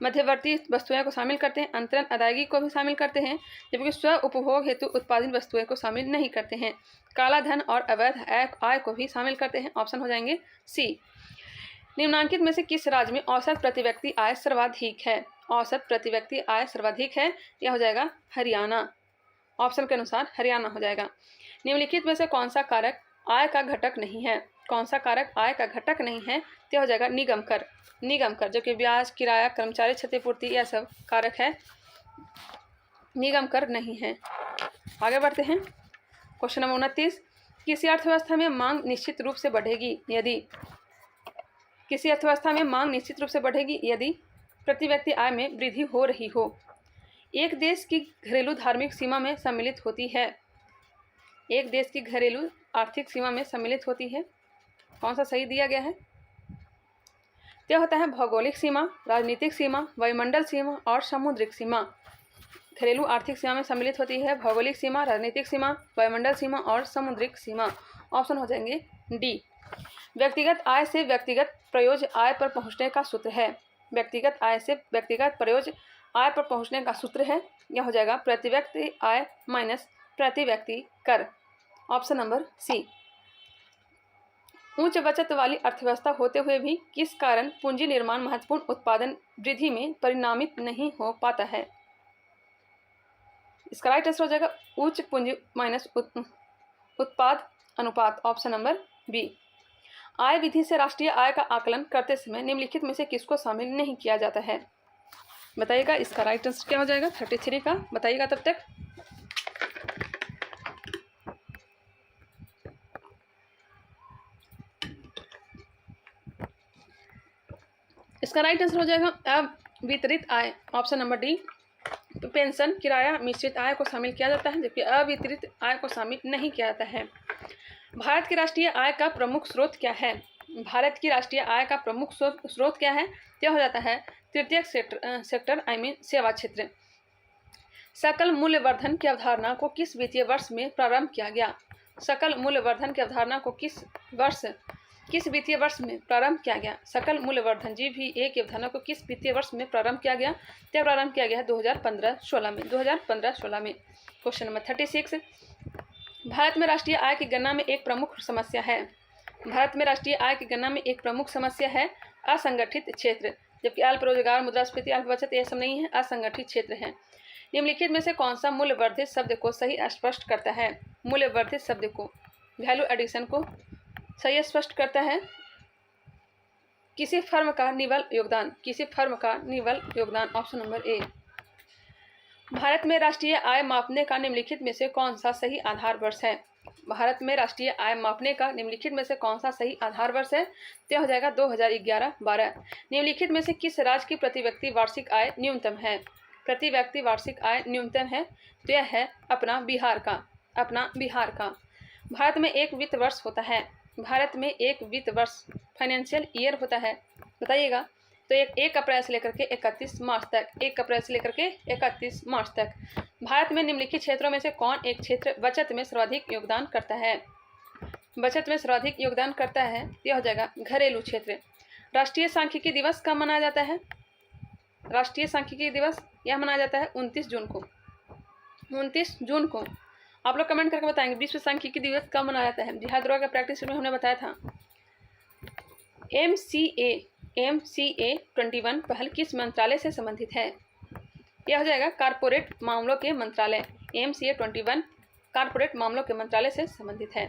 [SPEAKER 1] मध्यवर्ती वस्तुएं को शामिल करते हैं, अंतरण अदायगी को भी शामिल करते हैं, जबकि स्व उपभोग हेतु उत्पादित वस्तुएं को शामिल नहीं करते हैं। काला धन और अवैध आय को भी शामिल करते हैं। ऑप्शन हो जाएंगे सी। निम्नांकित में से किस राज्य में औसत प्रति व्यक्ति आय सर्वाधिक है? औसत प्रति व्यक्ति आय सर्वाधिक है, यह हो जाएगा हरियाणा। ऑप्शन के अनुसार हरियाणा हो जाएगा। निम्नलिखित में से कौन सा कारक आय का घटक नहीं है? कौन सा कारक आय का घटक नहीं है? तो हो जाएगा निगम कर। निगम कर, जो कि ब्याज, किराया, कर्मचारी क्षतिपूर्ति, यह सब कारक है, निगम कर नहीं है। आगे बढ़ते हैं। क्वेश्चन नंबर 29, किसी अर्थव्यवस्था में मांग निश्चित रूप से बढ़ेगी यदि। किसी अर्थव्यवस्था में मांग निश्चित रूप से बढ़ेगी यदि प्रति व्यक्ति आय में वृद्धि हो रही हो, एक देश की घरेलू धार्मिक सीमा में सम्मिलित होती है। एक देश की घरेलू आर्थिक सीमा में सम्मिलित होती है। कौन सा सही दिया गया है? क्या होता है? भौगोलिक सीमा, राजनीतिक सीमा, वायुमंडल सीमा और समुद्रिक सीमा। घरेलू आर्थिक सीमा में सम्मिलित होती है भौगोलिक सीमा, राजनीतिक सीमा, वायुमंडल सीमा और समुद्रिक सीमा। ऑप्शन हो जाएंगे डी। व्यक्तिगत आय से व्यक्तिगत प्रयोज्य आय पर पहुंचने का सूत्र है। व्यक्तिगत आय से व्यक्तिगत प्रयोज्य आय पर पहुंचने का सूत्र है, यह हो जाएगा प्रति व्यक्ति आय माइनस प्रति व्यक्ति कर। Option number C. उच्च बचत वाली अर्थव्यवस्था होते हुए भी किस कारण पूंजी निर्माण महत्वपूर्ण उत्पादन वृद्धि में परिणामित नहीं हो पाता है? इसका राइट आंसर हो जाएगा उच्च पूंजी माइनस उत्पाद अनुपात। Option number B. आय विधि से राष्ट्रीय आय का आकलन करते समय निम्नलिखित में से किसको शामिल नहीं किया जाता है? बताइएगा। इसका राइट आंसर क्या हो जाएगा? 33 का बताइएगा तब तक। इसका राइट आंसर हो जाएगा अवितरित आय। Option number D. तो पेंशन, किराया, मिश्रित आय को शामिल किया जाता है, जबकि अवितरित आय को शामिल नहीं किया जाता है। भारत की राष्ट्रीय आय का प्रमुख स्रोत क्या है? भारत की राष्ट्रीय आय का प्रमुख स्रोत क्या है? यह हो जाता है तृतीय सेक्टर सेवा क्षेत्र। सकल मूल्यवर्धन की अवधारणा को किस वित्तीय वर्ष में प्रारंभ किया गया? सकल मूल्यवर्धन की अवधारणा को किस वर्ष किस वित्तीय वर्ष में प्रारंभ किया गया? सकल मूल्यवर्धन GVA की अवधारणा को किस वित्तीय वर्ष में प्रारंभ किया गया? क्या प्रारंभ किया गया है? 2015-16 में। 2015-16 में। क्वेश्चन नंबर 36, भारत में राष्ट्रीय आय की गणना में एक प्रमुख समस्या है। भारत में राष्ट्रीय आय की गणना में एक प्रमुख समस्या है असंगठित क्षेत्र, जबकि अल्प रोजगार, मुद्रास्फीति, अल्प बचत ये सब नहीं है, असंगठित क्षेत्र है। निम्नलिखित में से कौन सा मूल्यवर्धित शब्द को सही स्पष्ट करता है? मूल्यवर्धित शब्द को, वैल्यू एडिशन को सही स्पष्ट करता है। किसी फर्म का निवल योगदान, किसी फर्म का निवल योगदान, ऑप्शन नंबर ए। भारत में राष्ट्रीय आय मापने का निम्नलिखित में से कौन सा सही आधार वर्ष है? भारत में राष्ट्रीय आय मापने का निम्नलिखित में से कौन सा सही आधार वर्ष है? तो हो जाएगा 2011-12। निम्नलिखित में से किस राज्य की प्रति व्यक्ति वार्षिक आय न्यूनतम है? प्रति व्यक्ति वार्षिक आय न्यूनतम है तो यह है अपना बिहार का, अपना बिहार का। भारत में एक वित्त वर्ष होता है, भारत में एक वित्त वर्ष फाइनेंशियल ईयर होता है, बताइएगा। तो 1 अप्रैल से लेकर के 31 मार्च तक, 1 अप्रैल से लेकर के 31 मार्च तक। भारत में निम्नलिखित क्षेत्रों में से कौन एक क्षेत्र बचत में सर्वाधिक योगदान करता है? बचत में सर्वाधिक योगदान करता है यह हो जाएगा घरेलू क्षेत्र। राष्ट्रीय सांख्यिकी दिवस कब मनाया जाता है? राष्ट्रीय सांख्यिकी दिवस यह मनाया जाता है 29 जून को। 29 जून को आप लोग कमेंट करके बताएंगे विश्व सांख्यिकी दिवस कब मनाया जाता है। जिहाद्रोह का प्रैक्टिस में हमने बताया था। MCA 21 पहल किस मंत्रालय से संबंधित है? यह हो जाएगा कारपोरेट मामलों के मंत्रालय। MCA 21 कारपोरेट मामलों के मंत्रालय से संबंधित है।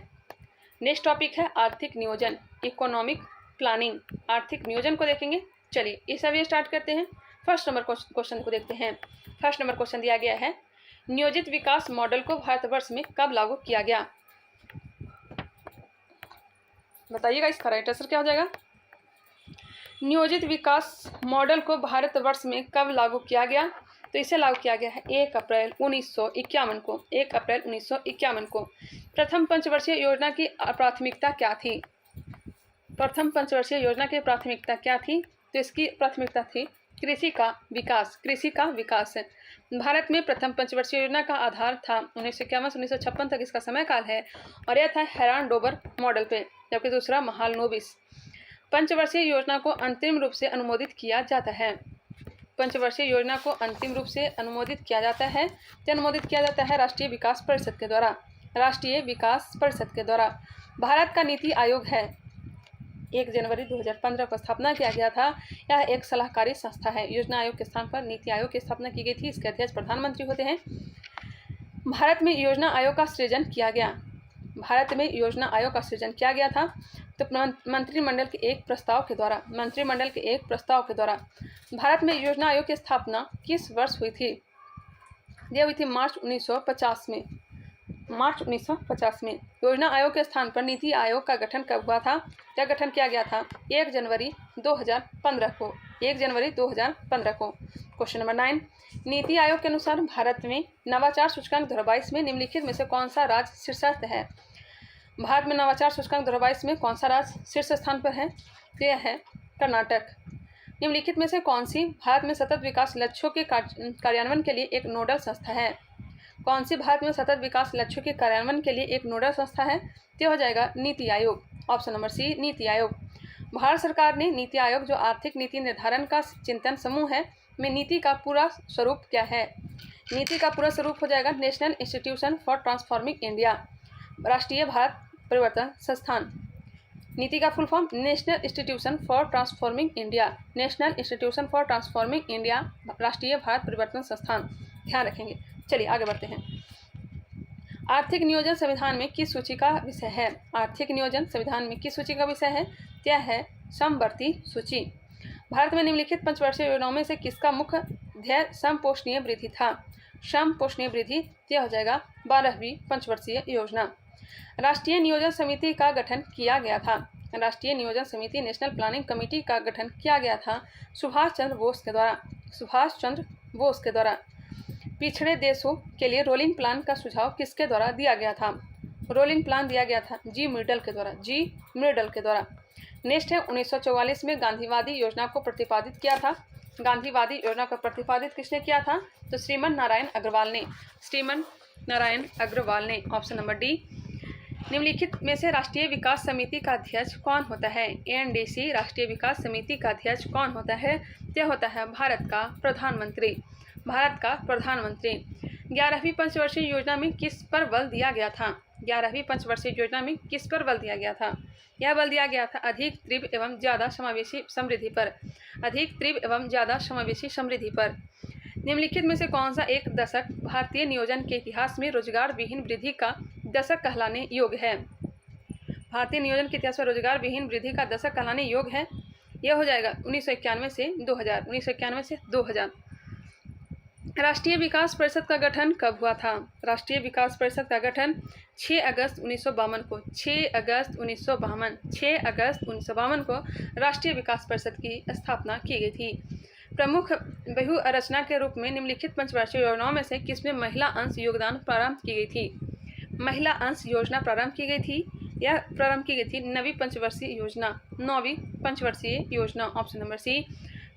[SPEAKER 1] नेक्स्ट टॉपिक है आर्थिक नियोजन, इकोनॉमिक प्लानिंग। आर्थिक नियोजन को देखेंगे। चलिए इस अभी स्टार्ट करते हैं। फर्स्ट नंबर क्वेश्चन को देखते हैं। फर्स्ट नंबर क्वेश्चन दिया गया है, नियोजित विकास मॉडल को भारतवर्ष में कब लागू किया गया? बताइएगा इसका राइट आंसर क्या हो जाएगा। नियोजित विकास मॉडल को भारतवर्ष में कब लागू किया गया? तो इसे लागू किया गया है 1 अप्रैल 1951 को। 1 अप्रैल 1951 को। प्रथम पंचवर्षीय योजना की प्राथमिकता क्या थी? प्रथम पंचवर्षीय योजना की प्राथमिकता क्या थी? तो इसकी प्राथमिकता थी कृषि का विकास, कृषि का विकास। भारत में प्रथम पंचवर्षीय योजना का आधार था 1951 से 1956 तक इसका समय काल है और यह था हैरान डोबर मॉडल पे, जबकि दूसरा महालनोबिस। पंचवर्षीय योजना को अंतिम रूप से अनुमोदित किया जाता है। पंचवर्षीय योजना को अंतिम रूप से अनुमोदित किया जाता है तो अनुमोदित किया जाता है राष्ट्रीय विकास परिषद के द्वारा। राष्ट्रीय विकास परिषद के द्वारा। भारत का नीति आयोग है, 1 जनवरी 2015 को स्थापना किया गया था। यह एक सलाहकारी संस्था है। योजना आयोग के स्थान पर नीति आयोग की स्थापना की गई थी। इसके अध्यक्ष प्रधानमंत्री होते हैं। भारत में योजना आयोग का सृजन किया गया। भारत में योजना आयोग का सृजन किया गया था तो मंत्रिमंडल के एक प्रस्ताव के द्वारा, मंत्रिमंडल के एक प्रस्ताव के द्वारा। भारत में योजना आयोग की स्थापना किस वर्ष हुई थी? यह हुई थी मार्च 1950 में। मार्च 1950 में। योजना आयोग के स्थान पर नीति आयोग का गठन कब हुआ था? यह गठन किया गया था 1 जनवरी 2015 को। 1 जनवरी 2015 को। क्वेश्चन नंबर 9, नीति आयोग के अनुसार भारत में नवाचार सूचकांक 2022 में निम्नलिखित में से कौन सा राज्य शीर्षस्थ है? भारत में नवाचार सूचकांक 2022 में कौन सा राज्य शीर्ष स्थान पर है? तो यह है कर्नाटक। निम्नलिखित में से कौन सी भारत में सतत विकास लक्ष्यों के कार्यान्वयन के लिए एक नोडल संस्था है? कौन सी भारत में सतत विकास लक्ष्यों के कार्यान्वयन के लिए एक नोडल संस्था है? तो हो जाएगा नीति आयोग। ऑप्शन नंबर सी, नीति आयोग। भारत सरकार ने नीति आयोग, जो आर्थिक नीति निर्धारण का चिंतन समूह है, में नीति का पूरा स्वरूप क्या है? नीति का पूरा स्वरूप हो जाएगा national institution for transforming India, राष्ट्रीय भारत परिवर्तन संस्थान। नीति का full form national institution for transforming India, national institution for transforming India, राष्ट्रीय भारत परिवर्तन संस्थान। ध्यान रखेंगे। चलिए आगे बढ़ते हैं। आर्थिक नियोजन संविधान में किस सूची का विषय है? आर्थिक नियोजन संविधान में किस सूची का विषय है? क्या है? समवर्ती सूची। भारत में निम्नलिखित पंचवर्षीय योजनाओं में से किसका मुख्य ध्येय समपोषणीय वृद्धि था? समपोषणीय वृद्धि। यह हो जाएगा 12वीं पंचवर्षीय योजना। राष्ट्रीय नियोजन समिति का गठन किया गया था। राष्ट्रीय नियोजन समिति, नेशनल प्लानिंग कमेटी का गठन किया गया था सुभाष चंद्र बोस के द्वारा। सुभाष चंद्र बोस के द्वारा। पिछड़े देशों के लिए रोलिंग प्लान का सुझाव किसके द्वारा दिया गया था? रोलिंग प्लान दिया गया था जी मिडल के द्वारा। जी मिडल के द्वारा। नेक्स्ट है 1944 में गांधीवादी योजना को प्रतिपादित किया था। गांधीवादी योजना को प्रतिपादित किसने किया था? तो श्रीमन नारायण अग्रवाल ने। श्रीमन नारायण अग्रवाल ने। Option number D. निम्नलिखित में से राष्ट्रीय विकास समिति का अध्यक्ष कौन होता है? एनडीसी राष्ट्रीय विकास समिति का अध्यक्ष कौन होता है? यह होता है भारत का प्रधानमंत्री। भारत का प्रधानमंत्री। 11वीं पंचवर्षीय योजना में किस पर बल दिया गया था? 11वीं पंचवर्षीय योजना में किस पर बल दिया गया था? यह बल दिया गया था अधिक, तीव्र एवं ज़्यादा समावेशी समृद्धि पर। अधिक, तीव्र एवं ज़्यादा समावेशी समृद्धि पर। निम्नलिखित में से कौन सा एक दशक भारतीय नियोजन के इतिहास में रोजगार विहीन वृद्धि का दशक कहलाने योग्य है? भारतीय नियोजन के इतिहास में रोजगार विहीन वृद्धि का दशक कहलाने योग्य है। यह हो जाएगा 1991 से 2000। 1991 से 2000। राष्ट्रीय विकास परिषद का गठन कब हुआ था? राष्ट्रीय विकास परिषद का गठन 6 अगस्त 1952 को 6 अगस्त 1952 को राष्ट्रीय विकास परिषद की स्थापना की गई थी। प्रमुख बहुरचना के रूप में निम्नलिखित पंचवर्षीय योजनाओं में से किसमें महिला अंश योगदान प्रारंभ की गई थी? महिला अंश योजना प्रारंभ की गई थी। यह प्रारंभ की गई थी 9वीं पंचवर्षीय योजना। 9वीं पंचवर्षीय योजना, ऑप्शन नंबर सी।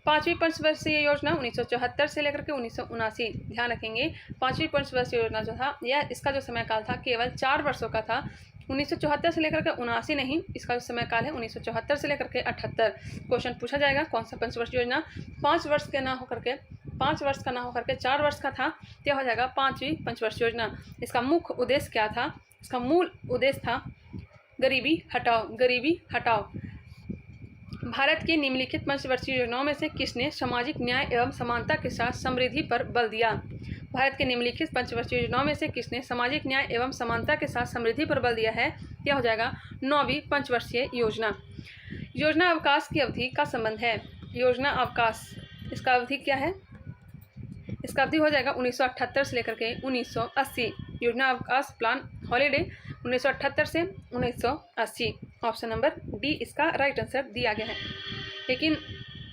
[SPEAKER 1] 5वीं पंचवर्षीय योजना 1974 से लेकर के 1979। ध्यान रखेंगे 5वीं पंचवर्षीय योजना जो था यह इसका जो समय काल था केवल 4 वर्षों का था। 1974 से लेकर के 79 नहीं, इसका जो समय काल है 1974 से लेकर के 78। क्वेश्चन पूछा जाएगा कौन सा पंचवर्षीय योजना 5 वर्ष का ना होकर के 4 वर्ष का था? यह हो जाएगा 5वीं पंचवर्षीय योजना। इसका मुख्य उद्देश्य क्या था? इसका मूल उद्देश्य था गरीबी हटाओ। गरीबी हटाओ। भारत की निम्नलिखित पंचवर्षीय योजनाओं में से किसने सामाजिक न्याय एवं समानता के साथ समृद्धि पर बल दिया? भारत के निम्नलिखित पंचवर्षीय योजनाओं में से किसने सामाजिक न्याय एवं समानता के साथ समृद्धि पर बल दिया है? यह हो जाएगा 9वीं पंचवर्षीय योजना। योजना अवकाश की अवधि का संबंध है। योजना अवकाश, इसका अवधि क्या है? इसका अवधि हो जाएगा 1978 से लेकर के 1980। योजना अवकाश प्लान हॉलीडे 1978 से 1980। ऑप्शन नंबर डी इसका राइट आंसर दिया गया है। लेकिन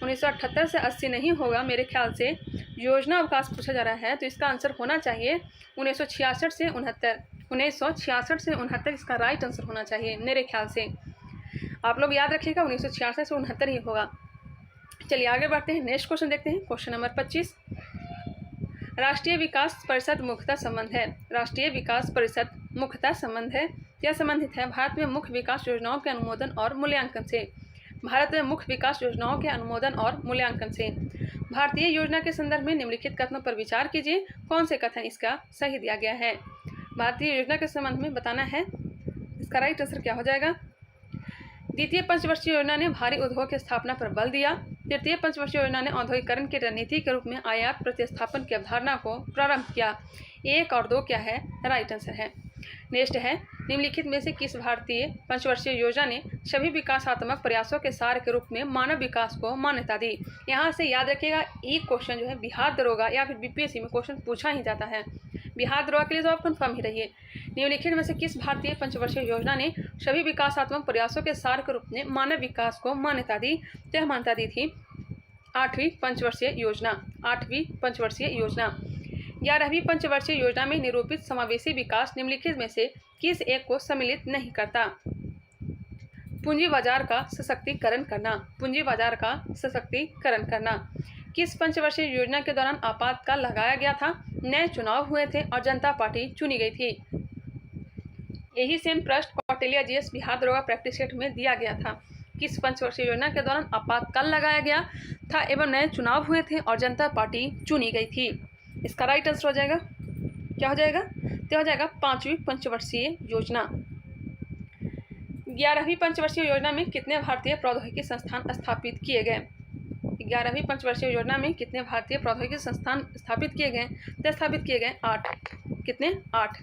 [SPEAKER 1] 1978 से 80 नहीं होगा मेरे ख्याल से। योजना अवकाश पूछा जा रहा है तो इसका आंसर होना चाहिए 1966 से 69। 1966 से 69 इसका राइट आंसर होना चाहिए मेरे ख्याल से। आप लोग याद रखिएगा 1966 से 69 ही होगा। चलिए आगे बढ़ते हैं, नेक्स्ट क्वेश्चन देखते हैं। Question number 25। राष्ट्रीय विकास परिषद मुख्यतः संबंध है। राष्ट्रीय विकास परिषद मुख्यतः संबंध है। यह संबंधित है भारत में मुख्य विकास योजनाओं के अनुमोदन और मूल्यांकन से। भारत में मुख्य विकास योजनाओं के अनुमोदन और मूल्यांकन से। भारतीय योजना के संदर्भ में निम्नलिखित कथनों पर विचार कीजिए। कौन से कथन इसका सही दिया गया है? भारतीय योजना के संबंध में बताना है। इसका राइट आंसर क्या हो जाएगा? द्वितीय पंचवर्षीय योजना ने भारी उद्योग की स्थापना पर बल दिया। तृतीय पंचवर्षीय योजना ने औद्योगिकरण की रणनीति के रूप में आयात प्रतिस्थापन की अवधारणा को प्रारंभ किया। 1 और 2 क्या है? राइट आंसर है। नेक्स्ट है, निम्नलिखित में से किस भारतीय पंचवर्षीय योजना ने सभी विकासात्मक प्रयासों के सार के रूप में मानव विकास को मान्यता दी? यहाँ से याद रखिएगा एक क्वेश्चन जो है बिहार दरोगा या फिर बीपीएससी में क्वेश्चन पूछा ही जाता है। बिहार दरोगा के लिए तो आप कन्फर्म ही रहिए। निम्नलिखित में से किस भारतीय पंचवर्षीय योजना ने सभी विकासात्मक प्रयासों के सार के रूप में मानव विकास को मान्यता दी? तो यह मान्यता दी थी 8वीं पंचवर्षीय योजना। 8वीं पंचवर्षीय योजना। 11वीं पंचवर्षीय योजना में निरूपित समावेशी विकास निम्नलिखित में से किस एक को सम्मिलित नहीं करता? पूंजी बाजार का सशक्तिकरण करना। पूंजी बाजार का सशक्तिकरण करना। किस पंचवर्षीय योजना के दौरान आपातकाल लगाया गया था? नए चुनाव हुए थे और जनता पार्टी चुनी गई थी। यही सेम प्रश्न कौटिल्य जीएस बिहार दरोगा प्रैक्टिस सेट में दिया गया था। किस पंचवर्षीय योजना के दौरान आपातकाल लगाया गया था एवं नए चुनाव हुए थे और जनता पार्टी चुनी गई थी? इसका राइट आंसर हो जाएगा, क्या हो जाएगा? तो हो जाएगा 5वीं पंचवर्षीय योजना। 11वीं पंचवर्षीय योजना में कितने भारतीय प्रौद्योगिकी संस्थान स्थापित किए गए? 11वीं पंचवर्षीय योजना में कितने भारतीय प्रौद्योगिकी संस्थान स्थापित किए गए? तो स्थापित किए गए 8। कितने? 8।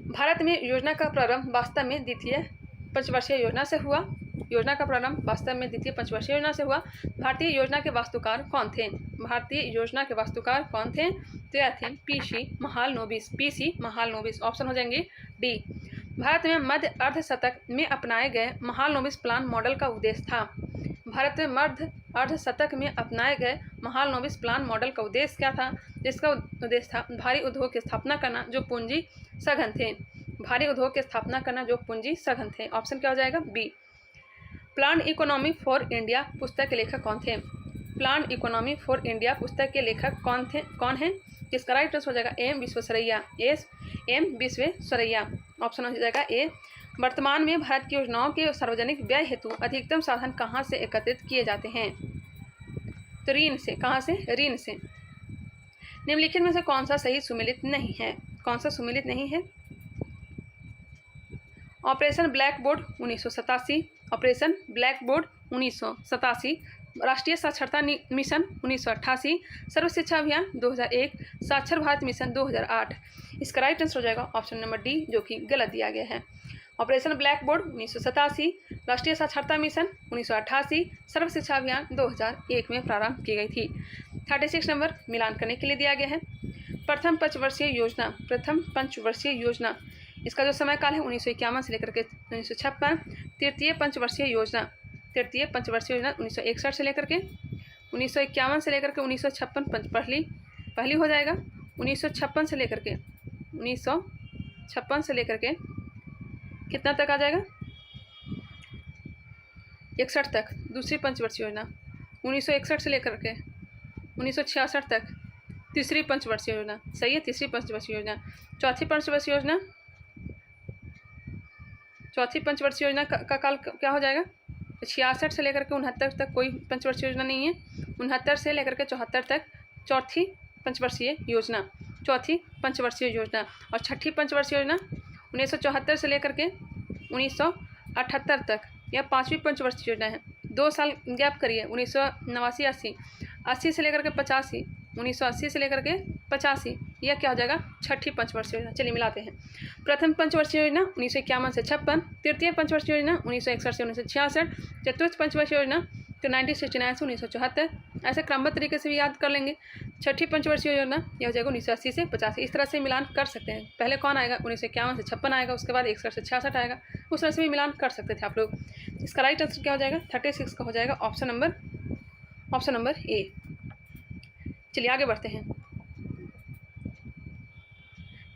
[SPEAKER 1] भारत में योजना का प्रारंभ वास्तव में द्वितीय पंचवर्षीय योजना से हुआ। योजना का प्रारंभ वास्तव में द्वितीय पंचवर्षीय योजना से हुआ। भारतीय योजना के वास्तुकार कौन थे? भारतीय योजना के वास्तुकार कौन थे? तो यह थे PC Mahalanobis. PC Mahalanobis. Option हो जाएंगे डी। भारत में मध्य अर्धशतक में अपनाए गए महालनोबिस प्लान मॉडल का उद्देश्य था। भारत में मध्य अर्धशतक में अपनाए गए महालनोबिस प्लान मॉडल का उद्देश्य क्या था? जिसका उद्देश्य था भारी उद्योग की स्थापना करना जो पूंजी सघन थे। भारी उद्योग की स्थापना करना जो पूंजी सघन थे। ऑप्शन क्या हो जाएगा? B. Plan economy for India पुस्तक के लेखक कौन थे? प्लान इकोनॉमी फॉर इंडिया पुस्तक के लेखक कौन हैं? इसका राइट आंसर हो जाएगा M Visvesvaraya. M Visvesvaraya. Option हो जाएगा ए। वर्तमान में भारत की योजनाओं के सार्वजनिक व्यय हेतु अधिकतम साधन कहाँ से एकत्रित किए जाते हैं? तो ऋण से। कहाँ से? ऋण से। निम्नलिखित में से कौन सा सही सुमेलित नहीं है? कौन सा सुमेलित नहीं है? Operation black board 1987, operation black board 1987, राष्ट्रीय साक्षरता मिशन 1988, सर्व शिक्षा अभियान 2001, साक्षर भारत मिशन 2008। इसका राइट आंसर हो जाएगा ऑप्शन नंबर डी, जो कि गलत दिया गया है। ऑपरेशन ब्लैक बोर्ड 1987, राष्ट्रीय साक्षरता मिशन 1988, सर्व शिक्षा अभियान 2001 में प्रारंभ की गई थी। 36 नंबर मिलान करने के लिए दिया गया है। प्रथम पंचवर्षीय योजना, प्रथम पंचवर्षीय योजना, इसका जो समय काल है 1951 से लेकर के 1956। तृतीय पंचवर्षीय योजना, तृतीय पंचवर्षीय योजना 1961 से लेकर के 1951 से लेकर के 1956 पहली हो जाएगा। 1956 से लेकर के 1956 से लेकर के कितना तक आ जाएगा? 61 तक दूसरी पंचवर्षीय योजना। 1961 से लेकर के 1966 तक तीसरी पंचवर्षीय योजना। सही है, तीसरी पंचवर्षीय योजना। चौथी पंचवर्षीय योजना, चौथी पंचवर्षीय योजना का काल क्या हो जाएगा? 66 से लेकर के 69 तक कोई पंचवर्षीय योजना नहीं है। 69 से लेकर के 74 तक चौथी पंचवर्षीय योजना, चौथी पंचवर्षीय योजना। और छठी पंचवर्षीय योजना 1974 से लेकर के 1978 तक, यह पाँचवीं पंचवर्षीय योजना है। 2 साल गैप करिए। 1989 80 से लेकर के 85, 1980 से लेकर के 85, यह क्या हो जाएगा? छठी पंचवर्षीय योजना। चलिए मिलाते हैं। प्रथम पंचवर्षीय योजना 1951 से 56, तृतीय पंचवर्षीय योजना 1961 से 1966, चतुर्थ पंचवर्षीय योजना तो 1969 से 1974। ऐसे क्रमबद्ध तरीके से भी याद कर लेंगे। छठी पंचवर्षीय योजना यह हो जाएगा 1980 से 85। इस तरह से मिलान कर सकते हैं। पहले कौन आएगा? 1951 से 56 आएगा, उसके बाद 61 से 66 आएगा। उस तरह से भी मिलान कर सकते थे आप लोग। इसका राइट आंसर क्या हो जाएगा? 36 का हो जाएगा ऑप्शन नंबर ए। चलिए आगे बढ़ते हैं।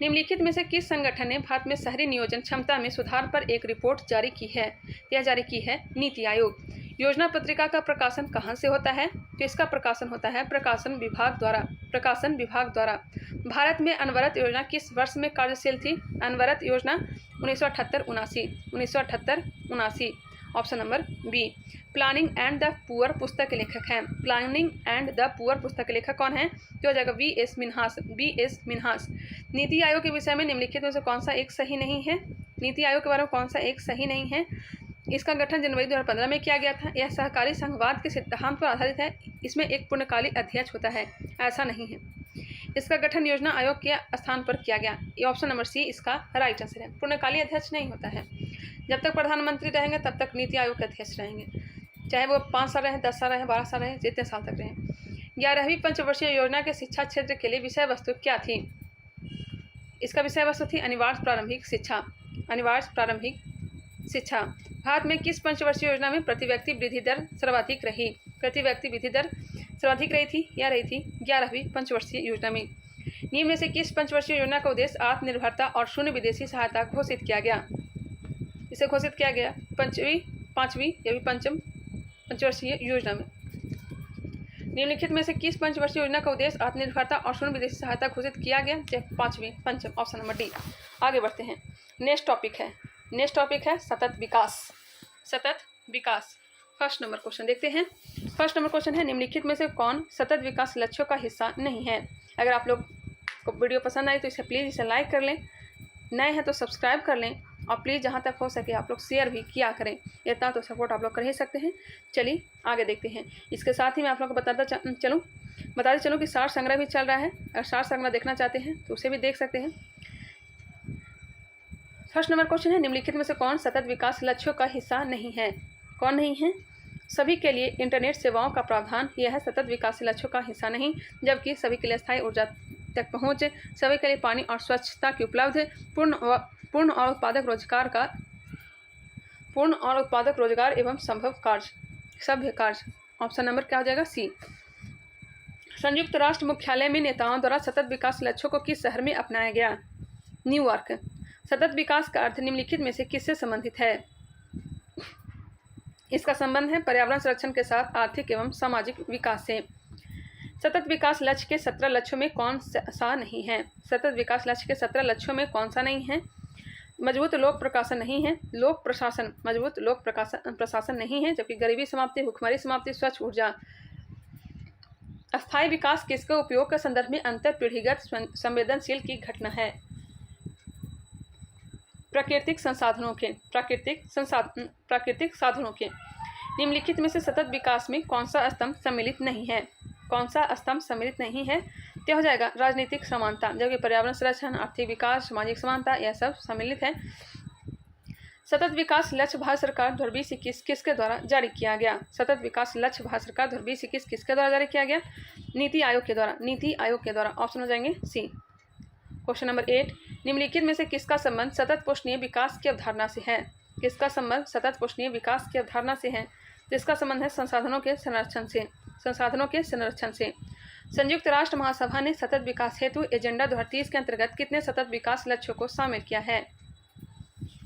[SPEAKER 1] निम्नलिखित में से किस संगठन ने भारत में शहरी नियोजन क्षमता में सुधार पर एक रिपोर्ट जारी की है? यह जारी की है नीति आयोग। योजना पत्रिका का प्रकाशन कहाँ से होता है? तो इसका प्रकाशन होता है प्रकाशन विभाग द्वारा। प्रकाशन विभाग द्वारा। भारत में अनवरत योजना किस वर्ष में कार्यशील थी? अनवरत योजना 1978-79। Option number B. Planning and the poor पुस्तक के लेखक हैं। प्लानिंग एंड द पुअर पुस्तक के लेखक कौन है? तो हो जाएगा वी.एस. मिन्हास। वी.एस. मिन्हास। नीति आयोग के विषय में निम्नलिखित में से कौन सा एक सही नहीं है? नीति आयोग के बारे में कौन सा एक सही नहीं है? इसका गठन जनवरी 2015 में किया गया था। यह सहकारी संघवाद के सिद्धांत पर आधारित है। इसमें एक पूर्णकालिक अध्यक्ष होता है, ऐसा नहीं है। इसका गठन योजना आयोग के स्थान पर किया गया। ये ऑप्शन नंबर सी इसका राइट आंसर है। पूर्णकालिक अध्यक्ष नहीं होता है। जब तक प्रधानमंत्री रहेंगे तब तक नीति आयोग के अध्यक्ष रहेंगे, चाहे वो 5 साल रहे, 10 साल रहे, 12 साल रहे, जितने साल तक रहे। 11वीं पंचवर्षीय योजना के शिक्षा क्षेत्र के लिए विषय वस्तु क्या थी? इसका विषय वस्तु थी अनिवार्य प्रारंभिक शिक्षा। अनिवार्य प्रारंभिक शिक्षा। भारत में किस पंचवर्षीय योजना में प्रति व्यक्ति वृद्धि दर सर्वाधिक रही? प्रति व्यक्ति वृद्धि दर सर्वाधिक रही थी, यह रही थी 11वीं पंचवर्षीय योजना में। निम्न में से किस पंचवर्षीय योजना का उद्देश्य आत्मनिर्भरता और शून्य विदेशी सहायता घोषित किया गया? इसे घोषित किया गया पाँचवीं या भी पंचवर्षीय योजना में। निम्नलिखित में से किस पंचवर्षीय योजना का उद्देश्य आत्मनिर्भरता और शून्य विदेशी सहायता घोषित किया गया? पंचम ऑप्शन नंबर डी। आगे बढ़ते हैं। नेक्स्ट टॉपिक है सतत विकास। सतत विकास। फर्स्ट नंबर क्वेश्चन देखते हैं। फर्स्ट नंबर क्वेश्चन है निम्नलिखित में से कौन सतत विकास लक्ष्यों का हिस्सा नहीं है? अगर आप लोग को वीडियो पसंद आए तो इसे प्लीज़ इसे लाइक कर लें, नए हैं तो सब्सक्राइब कर लें, और प्लीज़ जहाँ तक हो सके आप लोग शेयर भी किया करें। इतना तो सपोर्ट आप लोग कर ही सकते हैं। चलिए आगे देखते हैं। इसके साथ ही मैं आप लोग को बताते चलूँ कि सार संग्रह भी चल रहा है। अगर सार संग्रह देखना चाहते हैं तो उसे भी देख सकते हैं। फर्स्ट नंबर क्वेश्चन है निम्नलिखित में से कौन सतत विकास लक्ष्यों का हिस्सा नहीं है? कौन नहीं है? सभी के लिए इंटरनेट सेवाओं का प्रावधान, यह है सतत विकास लक्ष्यों का हिस्सा नहीं। जबकि सभी के लिए स्थायी ऊर्जा तक पहुँच, सभी के लिए पानी और स्वच्छता की उपलब्ध, पूर्ण और उत्पादक रोजगार एवं सभ्य कार्य। ऑप्शन नंबर क्या हो जाएगा? सी। संयुक्त राष्ट्र मुख्यालय में नेताओं द्वारा सतत विकास लक्ष्यों को किस शहर में अपनाया गया? न्यूयॉर्क। सतत विकास का अर्थ निम्नलिखित में से किससे संबंधित है? इसका संबंध है पर्यावरण संरक्षण के साथ आर्थिक एवं सामाजिक विकास से। सतत विकास लक्ष्य के 17 लक्ष्यों में कौन सा नहीं है? सतत विकास लक्ष्य के 17 लक्ष्यों में कौन सा नहीं है? मजबूत लोक प्रशासन नहीं है, लोक प्रशासन मजबूत लोक प्रशासन नहीं है, जबकि गरीबी समाप्ति, भुखमरी समाप्ति, स्वच्छ ऊर्जा। अस्थायी विकास किसके उपयोग के संदर्भ में अंतर पीढ़ीगत संवेदनशील की घटना है? प्राकृतिक साधनों के। निम्नलिखित में से सतत विकास में कौन सा स्तंभ सम्मिलित नहीं है? कौन सा स्तंभ सम्मिलित नहीं है? तो हो जाएगा राजनीतिक समानता, जबकि पर्यावरण संरक्षण, आर्थिक विकास, सामाजिक समानता, यह सब सम्मिलित है। सतत विकास लक्ष्य भारत सरकार 2021 किसके द्वारा जारी किया गया? सतत विकास लक्ष्य भारत सरकार 2021 किसके द्वारा जारी किया गया? नीति आयोग के द्वारा। नीति आयोग के द्वारा। ऑप्शन हो जाएंगे सी। क्वेश्चन नंबर 8, निम्नलिखित में से किसका संबंध सतत पोषणीय विकास की अवधारणा से है? किसका संबंध सतत पोषणीय विकास की अवधारणा से है? जिसका संबंध है संसाधनों के संरक्षण से। संयुक्त राष्ट्र महासभा ने सतत विकास हेतु एजेंडा 2030 के अंतर्गत कितने सतत विकास लक्ष्यों को शामिल किया है?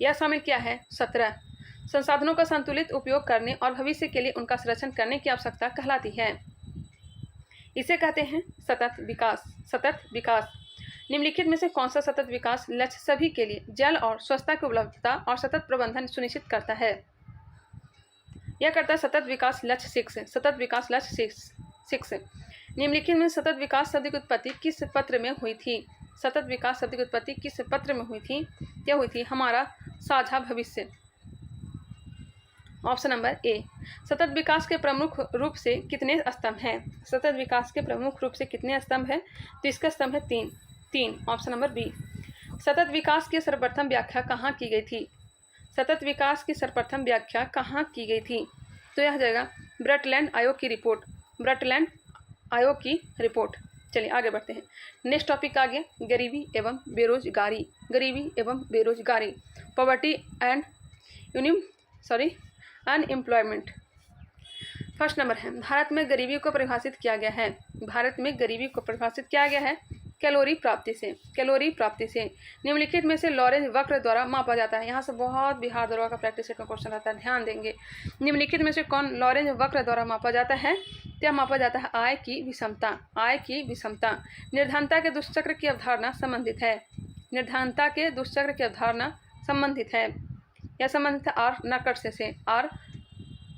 [SPEAKER 1] यह शामिल किया है 17। संसाधनों का संतुलित उपयोग करने और भविष्य के लिए उनका संरक्षण करने की आवश्यकता कहलाती है। इसे कहते हैं सतत विकास। निम्नलिखित में से कौन सा सतत विकास लक्ष्य सभी के लिए जल और स्वच्छता की उपलब्धता और सतत प्रबंधन सुनिश्चित करता है? यह करता है सतत विकास लक्ष्य 6। निम्नलिखित में सतत विकास शब्द की उत्पत्ति किस पत्र में हुई थी? सतत विकास शब्द की उत्पत्ति किस पत्र में हुई थी? क्या हुई थी? हमारा साझा भविष्य। Option number A. सतत विकास के प्रमुख रूप से कितने स्तंभ हैं? सतत विकास के प्रमुख रूप से कितने स्तंभ हैं? तो इसका स्तंभ है 3। Option number B. सतत विकास की सर्वप्रथम व्याख्या कहाँ की गई थी? सतत विकास की सर्वप्रथम व्याख्या कहाँ की गई थी? तो यह जाएगा ब्रटलैंड आयोग की रिपोर्ट। चलिए आगे बढ़ते हैं। नेक्स्ट टॉपिक आ गया गरीबी एवं बेरोजगारी। Poverty and unemployment. First number है भारत में गरीबी को परिभाषित किया गया है कैलोरी प्राप्ति से। निम्नलिखित में से लॉरेंज वक्र द्वारा मापा जाता है। यहाँ से बहुत बिहार दरोगा का प्रैक्टिस सेट में क्वेश्चन रहता है, ध्यान देंगे। निम्नलिखित में से कौन लॉरेंज वक्र द्वारा मापा जाता है? क्या मापा जाता है? आय की विषमता। निर्धनता के दुष्चक्र की अवधारणा संबंधित है। यह संबंधित है आर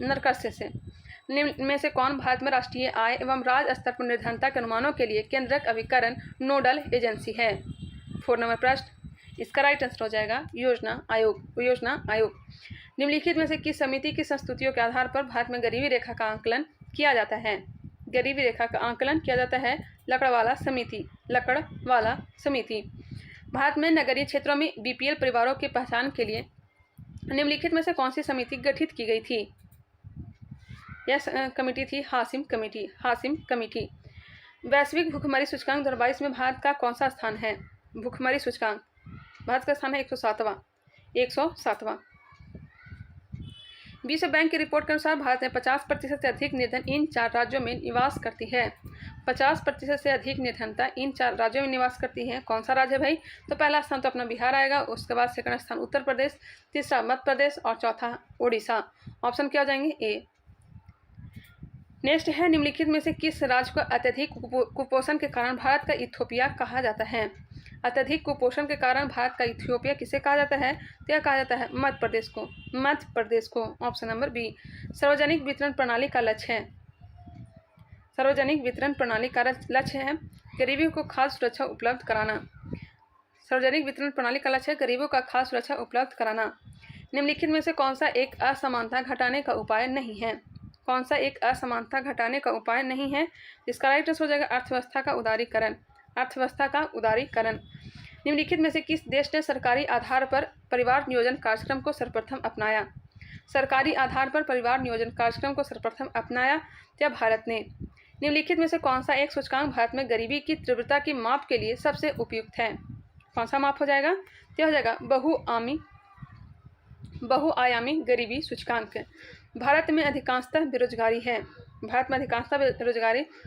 [SPEAKER 1] नरकस्य से। निम्न में से कौन भारत में राष्ट्रीय आय एवं राज्य स्तर पर निर्धनता के अनुमानों के लिए केंद्रक अभिकरण नोडल एजेंसी है? 4 नंबर प्रश्न, इसका राइट आंसर हो जाएगा योजना आयोग। निम्नलिखित में से किस समिति की संस्तुतियों के आधार पर भारत में गरीबी रेखा का आंकलन किया जाता है? लकड़वाला समिति। भारत में नगरीय क्षेत्रों में बीपीएल परिवारों की पहचान के लिए निम्नलिखित में से कौन सी समिति गठित की गई थी? यह कमेटी थी हासिम कमेटी। वैश्विक भुखमरी सूचकांक 2022 में भारत का कौन सा स्थान है? भुखमरी सूचकांक भारत का स्थान है 107वां। विश्व बैंक की रिपोर्ट के अनुसार भारत में 50% से अधिक निर्धन इन 4 राज्यों में निवास करती है। 50% से अधिक निर्धनता इन 4 राज्यों में निवास करती है। कौन सा राज्य भाई? तो पहला स्थान तो अपना बिहार आएगा, उसके बाद सेकंड स्थान उत्तर प्रदेश, तीसरा मध्य प्रदेश और चौथा उड़ीसा। ऑप्शन क्या हो जाएंगे? ए। नेक्स्ट है निम्नलिखित में से किस राज्य को अत्यधिक कुपोषण के कारण भारत का इथियोपिया कहा जाता है? अत्यधिक कुपोषण के कारण भारत का इथियोपिया किसे कहा जाता है? तो यह कहा जाता है मध्य प्रदेश को। Option number B. सार्वजनिक वितरण प्रणाली का लक्ष्य है गरीबों को खाद्य सुरक्षा उपलब्ध कराना। निम्नलिखित में से कौन सा एक असमानता घटाने का उपाय नहीं है? जिसका राइट आंसर हो जाएगा अर्थव्यवस्था का उदारीकरण। निम्नलिखित में से किस देश ने सरकारी आधार पर परिवार नियोजन कार्यक्रम को सर्वप्रथम अपनाया? या भारत ने। निम्नलिखित में से कौन सा एक सूचकांक भारत में गरीबी की तीव्रता की माप के लिए सबसे उपयुक्त है? कौन सा माप हो जाएगा? तो हो जाएगा बहुआयामी गरीबी सूचकांक। भारत में अधिकांशतः बेरोजगारी है।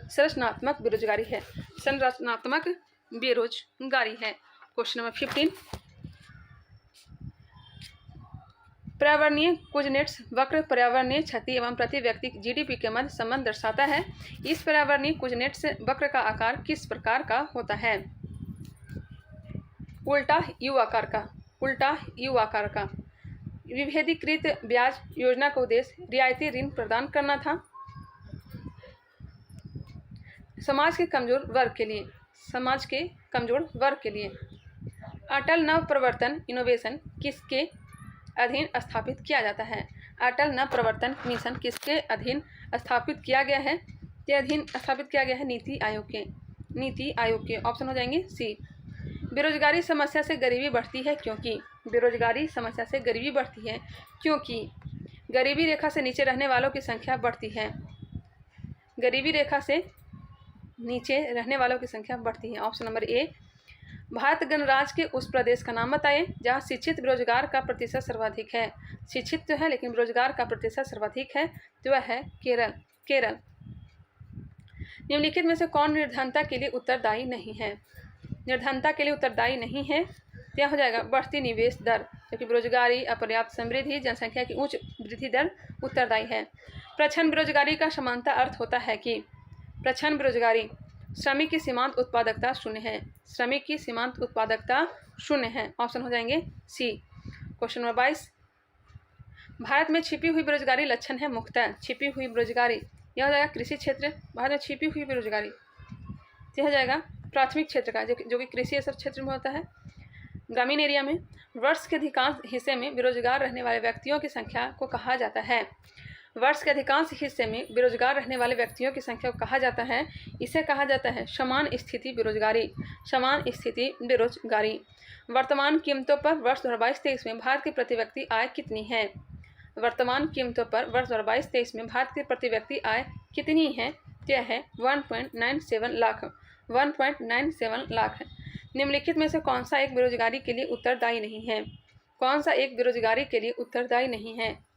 [SPEAKER 1] संरचनात्मक बेरोजगारी है। क्वेश्चन नंबर 15, पर्यावरणीय कुजनेट्स वक्र पर्यावरणीय क्षति एवं प्रति व्यक्ति जीडीपी के मध्य संबंध दर्शाता है। इस पर्यावरणीय कुजनेट्स वक्र का आकार किस प्रकार का होता है? उल्टा यू आकार का। उल्टा यू आकार का। विभेदीकृत ब्याज योजना का उद्देश्य रियायती ऋण प्रदान करना था। समाज के कमजोर वर्ग के लिए, समाज के कमजोर वर्ग के लिए। अटल नव प्रवर्तन इनोवेशन किसके अधीन स्थापित किया जाता है? अटल नव प्रवर्तन मिशन किसके अधीन स्थापित किया गया है? के अधीन स्थापित किया गया है नीति आयोग के। नीति आयोग के ऑप्शन हो जाएंगे सी। बेरोजगारी समस्या से गरीबी बढ़ती है क्योंकि, बेरोजगारी समस्या से गरीबी बढ़ती है क्योंकि गरीबी रेखा से नीचे रहने वालों की संख्या बढ़ती है। गरीबी रेखा से नीचे रहने वालों की संख्या बढ़ती है। Option number A. भारत गणराज्य के उस प्रदेश का नाम बताएं जहां शिक्षित बेरोजगार का प्रतिशत सर्वाधिक है। शिक्षित तो है लेकिन बेरोजगार का प्रतिशत सर्वाधिक है, तो वह है केरल। केरल। निम्नलिखित में से कौन निर्धनता के लिए उत्तरदायी नहीं है? निर्धनता के लिए उत्तरदायी नहीं है, क्या हो जाएगा? बढ़ती निवेश दर, क्योंकि बेरोजगारी, अपर्याप्त समृद्धि, जनसंख्या की उच्च वृद्धि दर उत्तरदायी है। प्रच्छन्न बेरोजगारी का समानता अर्थ होता है कि प्रच्छन्न बेरोजगारी श्रमिक की सीमांत उत्पादकता शून्य है। श्रमिक की सीमांत उत्पादकता शून्य है। ऑप्शन हो जाएंगे सी। Question number 22। भारत में छिपी हुई बेरोजगारी लक्षण है मुख्यतः। छिपी हुई बेरोजगारी यह हो जाएगा कृषि क्षेत्र। भारत में छिपी हुई बेरोजगारी यह हो जाएगा प्राथमिक क्षेत्र का, जो कि कृषि सब क्षेत्र में होता है। ग्रामीण एरिया में वर्ष के अधिकांश हिस्से में बेरोजगार रहने वाले व्यक्तियों की संख्या को कहा जाता है। वर्ष के अधिकांश हिस्से में बेरोजगार रहने वाले व्यक्तियों की संख्या को कहा जाता है, इसे कहा जाता है समान स्थिति बेरोजगारी। समान स्थिति बेरोजगारी। वर्तमान कीमतों पर वर्ष 2022-23 में भारत की प्रति व्यक्ति आय कितनी है? वर्तमान कीमतों पर वर्ष 2022-23 में भारत की प्रति व्यक्ति आय कितनी है? यह है 1.97 लाख। 1.97 लाख है। निम्नलिखित में से कौन सा एक बेरोजगारी के लिए उत्तरदायी नहीं है? कौन सा एक बेरोजगारी के लिए उत्तरदायी नहीं है?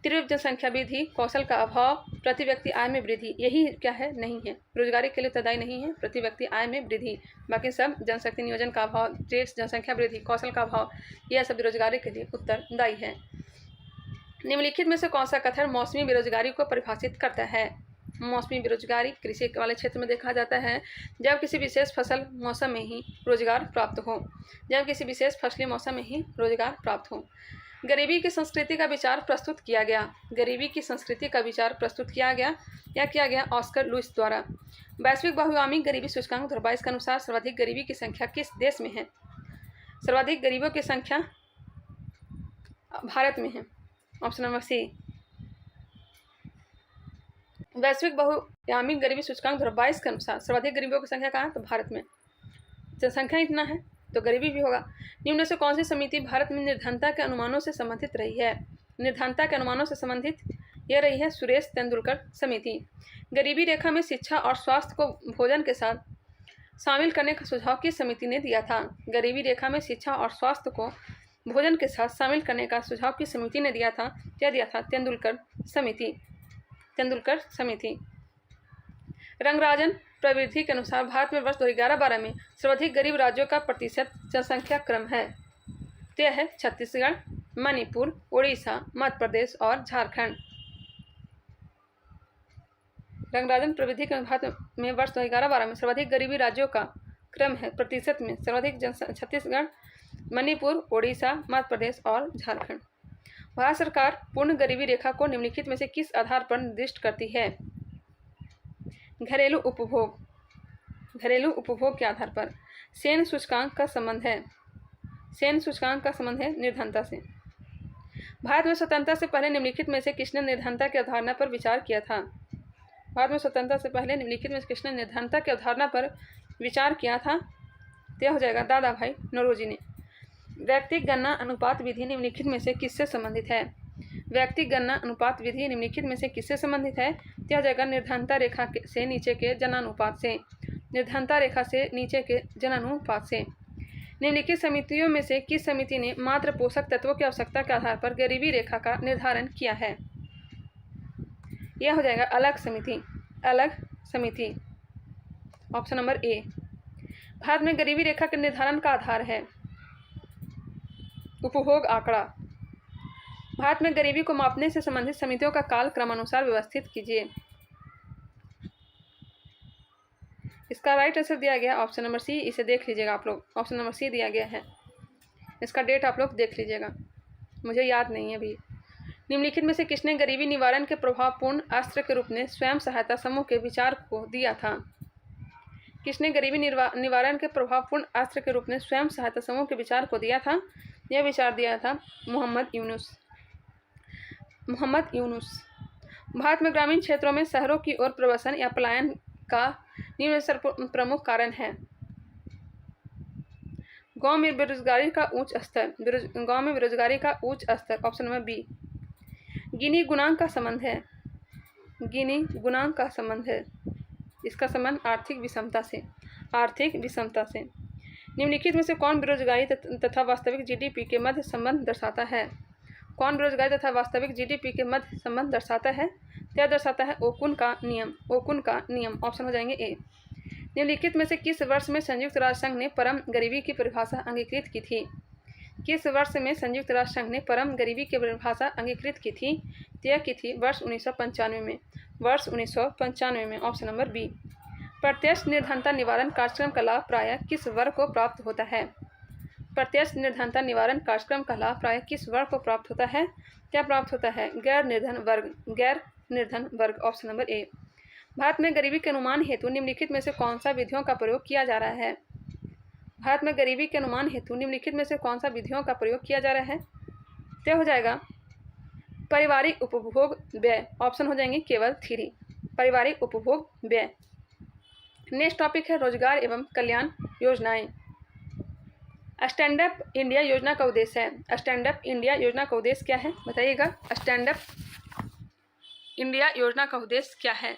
[SPEAKER 1] तीव्र जनसंख्या वृद्धि, कौशल का अभाव, प्रति व्यक्ति आय में वृद्धि, यही क्या है? नहीं है। बेरोजगारी के लिए उत्तरदायी नहीं है प्रति व्यक्ति आय में वृद्धि। बाकी सब जनशक्ति नियोजन का अभाव, तेज जनसंख्या वृद्धि, कौशल का अभाव, यह सब बेरोजगारी के लिए उत्तरदायी है। निम्नलिखित में से कौन सा कथन मौसमी बेरोजगारी को परिभाषित करता है? मौसमी बेरोजगारी कृषि वाले क्षेत्र में देखा जाता है जब किसी विशेष फसल मौसम में ही रोजगार प्राप्त हो। जब किसी विशेष फसली मौसम में ही रोजगार प्राप्त हो। गरीबी की संस्कृति का विचार प्रस्तुत किया गया। गरीबी की संस्कृति का विचार प्रस्तुत किया गया या किया गया ऑस्कर लुईस द्वारा। वैश्विक बहुआयामी गरीबी सूचकांक 2022 के अनुसार सर्वाधिक गरीबी की संख्या किस देश में है? सर्वाधिक गरीबों की संख्या भारत में है। Option number C. वैश्विक बहुआयामी गरीबी सूचकांक 2022 के अनुसार सर्वाधिक गरीबों की संख्या कहाँ है? तो भारत में। जनसंख्या इतना है तो गरीबी भी होगा। निम्न में से कौन सी समिति भारत में निर्धनता के अनुमानों से संबंधित रही है? निर्धनता के अनुमानों से संबंधित यह रही है सुरेश तेंदुलकर समिति। गरीबी रेखा में शिक्षा और स्वास्थ्य को भोजन के साथ शामिल करने का सुझाव किस समिति ने दिया था? गरीबी रेखा में शिक्षा और स्वास्थ्य को भोजन के साथ शामिल करने का सुझाव किस समिति ने दिया था? क्या दिया था? तेंदुलकर समिति। तेंदुलकर समिति। रंगराजन प्रवृत्ति के अनुसार भारत में वर्ष 2011-12 में सर्वाधिक गरीब राज्यों का प्रतिशत जनसंख्या क्रम है। तो है छत्तीसगढ़, मणिपुर, उड़ीसा, मध्य प्रदेश और झारखंड। रंगराजन प्रवृत्ति के भारत में वर्ष 2011-12 में सर्वाधिक गरीबी राज्यों का क्रम है प्रतिशत में सर्वाधिक छत्तीसगढ़, मणिपुर, उड़ीसा, मध्य प्रदेश और झारखंड। भारत सरकार पूर्ण गरीबी रेखा को निम्नलिखित में से किस आधार पर निर्दिष्ट करती है? घरेलू उपभोग। घरेलू उपभोग के आधार पर। सेन सूचकांक का संबंध है। सेन सूचकांक का संबंध है निर्धनता से। भारत में स्वतंत्रता से पहले निम्नलिखित में से किसने निर्धनता की अवधारणा पर विचार किया था? भारत में स्वतंत्रता से पहले निम्नलिखित में से किसने निर्धनता की अवधारणा पर विचार किया था? यह हो जाएगा दादा भाई नौरोजी ने। व्यक्तिगत गणना अनुपात विधि निम्नलिखित में से किससे संबंधित है? व्यक्तिगत गणना अनुपात विधि निम्नलिखित में से किससे संबंधित है? यह जगह निर्धनता रेखा से नीचे के जनानुपात से। निर्धनता रेखा से नीचे के जनानुपात से। निम्नलिखित समितियों में से किस समिति ने मात्र पोषक तत्वों की आवश्यकता के आधार पर गरीबी रेखा का निर्धारण किया है? यह हो जाएगा अलग समिति। अलग समिति। Option number A. भारत में गरीबी रेखा के निर्धारण का आधार है उपभोग आंकड़ा। भारत में गरीबी को मापने से संबंधित समितियों का काल क्रमानुसार व्यवस्थित कीजिए। इसका राइट आंसर दिया गया ऑप्शन नंबर सी। इसे देख लीजिएगा आप लोग, ऑप्शन नंबर सी दिया गया है। इसका डेट आप लोग देख लीजिएगा, मुझे याद नहीं है अभी। निम्नलिखित में से किसने गरीबी निवारण के प्रभावपूर्ण अस्त्र के रूप में स्वयं सहायता समूह के विचार को दिया था? किसने गरीबी निवारण के प्रभावपूर्ण अस्त्र के रूप में स्वयं सहायता समूह के विचार को दिया था? यह विचार दिया था मोहम्मद यूनुस। भारत में ग्रामीण क्षेत्रों में शहरों की ओर प्रवसन या पलायन का निम्न प्रमुख कारण है। गांव में बेरोजगारी का उच्च स्तर, ऑप्शन नंबर बी। गिनी गुणांक का संबंध है, इसका संबंध आर्थिक विषमता से। निम्नलिखित में से कौन बेरोजगारी तथा वास्तविक जीडीपी के मध्य संबंध दर्शाता है? कौन बेरोजगारी तथा वास्तविक जीडीपी के मध्य संबंध दर्शाता है? क्या दर्शाता है? ओकुन का नियम, ऑप्शन हो जाएंगे ए। निम्नलिखित में से किस वर्ष में संयुक्त राष्ट्र संघ ने परम गरीबी की परिभाषा अंगीकृत की थी? किस वर्ष में संयुक्त राष्ट्र संघ ने परम गरीबी की परिभाषा अंगीकृत की थी? यह की थी वर्ष 1995 में, ऑप्शन नंबर बी। प्रत्यक्ष निर्धनता निवारण कार्यक्रम का लाभ प्रायः किस वर्ग को प्राप्त होता है? प्रत्यक्ष निर्धनता निवारण कार्यक्रम का लाभ प्रायः किस वर्ग को प्राप्त होता है? क्या प्राप्त होता है? गैर निर्धन वर्ग, ऑप्शन नंबर ए। भारत में गरीबी के अनुमान हेतु निम्नलिखित में से कौन सा विधियों का प्रयोग किया जा रहा है? भारत में गरीबी के अनुमान हेतु निम्नलिखित में से कौन सा विधियों का प्रयोग किया जा रहा है? क्या हो जाएगा? पारिवारिक उपभोग व्यय, ऑप्शन हो जाएंगे केवल 3, पारिवारिक उपभोग व्यय। नेक्स्ट टॉपिक है रोजगार एवं कल्याण योजनाएं। स्टैंड अप इंडिया योजना का उद्देश्य है। स्टैंड अप इंडिया योजना का उद्देश्य क्या है बताइएगा? स्टैंड अप इंडिया योजना का उद्देश्य क्या है?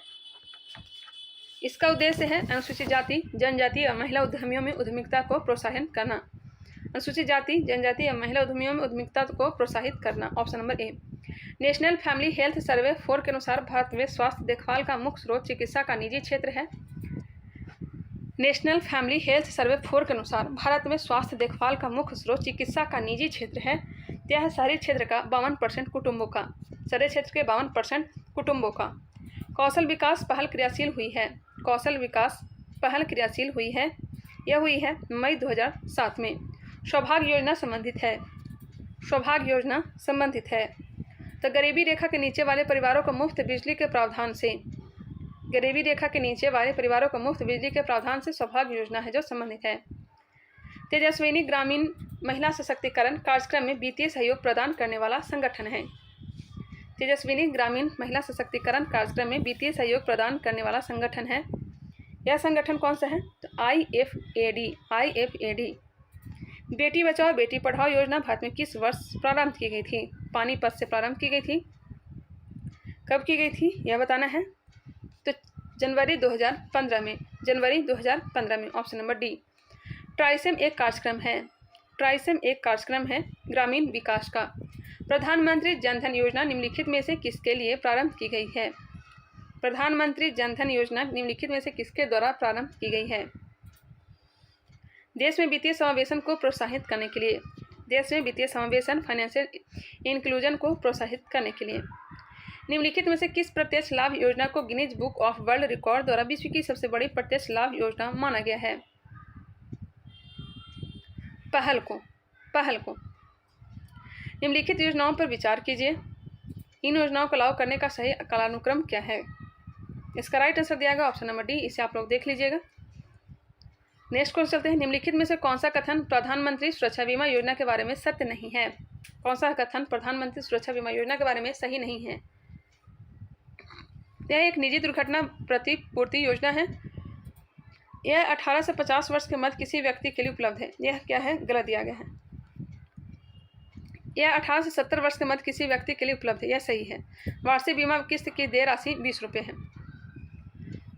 [SPEAKER 1] इसका उद्देश्य है अनुसूचित जाति, जनजाति और महिला उद्यमियों में उद्यमिता को प्रोत्साहन करना। अनुसूचित जाति, जनजाति और महिला उद्यमियों में उद्यमिता को प्रोत्साहित करना, option number A. National family health survey 4 के अनुसार भारत में स्वास्थ्य देखभाल का मुख्य स्रोत चिकित्सा का निजी क्षेत्र है। नेशनल फैमिली हेल्थ सर्वे 4 के अनुसार भारत में स्वास्थ्य देखभाल का मुख्य स्रोत चिकित्सा का निजी क्षेत्र है। यह शहरी क्षेत्र का 52% कुटुंबों का, शहरी क्षेत्र के 52% कुटुंबों का। कौशल विकास पहल क्रियाशील हुई है, यह हुई है मई 2007 में। सौभाग्य योजना संबंधित है। तो गरीबी रेखा के नीचे वाले परिवारों को मुफ्त बिजली के प्रावधान से, गरीबी रेखा के नीचे वाले परिवारों को मुफ्त बिजली के प्रावधान से सौभाग्य योजना है जो संबंधित है। तेजस्विनी ग्रामीण महिला सशक्तिकरण कार्यक्रम में वित्तीय सहयोग प्रदान करने वाला संगठन है। तेजस्विनी ग्रामीण महिला सशक्तिकरण कार्यक्रम में वित्तीय सहयोग प्रदान करने वाला संगठन है। यह संगठन कौन सा है? तो IFAD। बेटी बचाओ बेटी पढ़ाओ योजना भारत में किस वर्ष प्रारंभ की गई थी? पानीपत से प्रारंभ की गई थी। कब की गई थी यह बताना है। तो जनवरी 2015 में, ऑप्शन नंबर डी। ट्राइसेम एक कार्यक्रम है ग्रामीण विकास का। प्रधानमंत्री जनधन योजना निम्नलिखित में से किसके लिए प्रारंभ की गई है? प्रधानमंत्री जनधन योजना निम्नलिखित में से किसके द्वारा प्रारंभ की गई है? देश में वित्तीय समावेशन को प्रोत्साहित करने के लिए, फाइनेंशियल इंक्लूजन को प्रोत्साहित करने के लिए। निम्नलिखित में से किस प्रत्यक्ष लाभ योजना को Guinness book of world record द्वारा विश्व की सबसे बड़ी प्रत्यक्ष लाभ योजना माना गया है? पहल को। निम्नलिखित योजनाओं पर विचार कीजिए। इन योजनाओं को लागू करने का सही कालानुक्रम क्या है? इसका राइट आंसर दिया गया ऑप्शन नंबर डी। इसे आप लोग देख लीजिएगा। नेक्स्ट क्वेश्चन चलते हैं। निम्नलिखित में से कौन सा कथन प्रधानमंत्री सुरक्षा बीमा योजना के बारे में सत्य नहीं है? कौन सा कथन प्रधानमंत्री सुरक्षा बीमा योजना के बारे में सही नहीं है? यह एक निजी दुर्घटना प्रतिपूर्ति योजना है। यह 18 से 50 वर्ष के मध्य किसी व्यक्ति के लिए उपलब्ध है। यह क्या है? गलत दिया गया है। यह 18 से 70 वर्ष के मध्य किसी व्यक्ति के लिए उपलब्ध है। यह सही है। वार्षिक बीमा किस्त की देय राशि 20 रुपये है।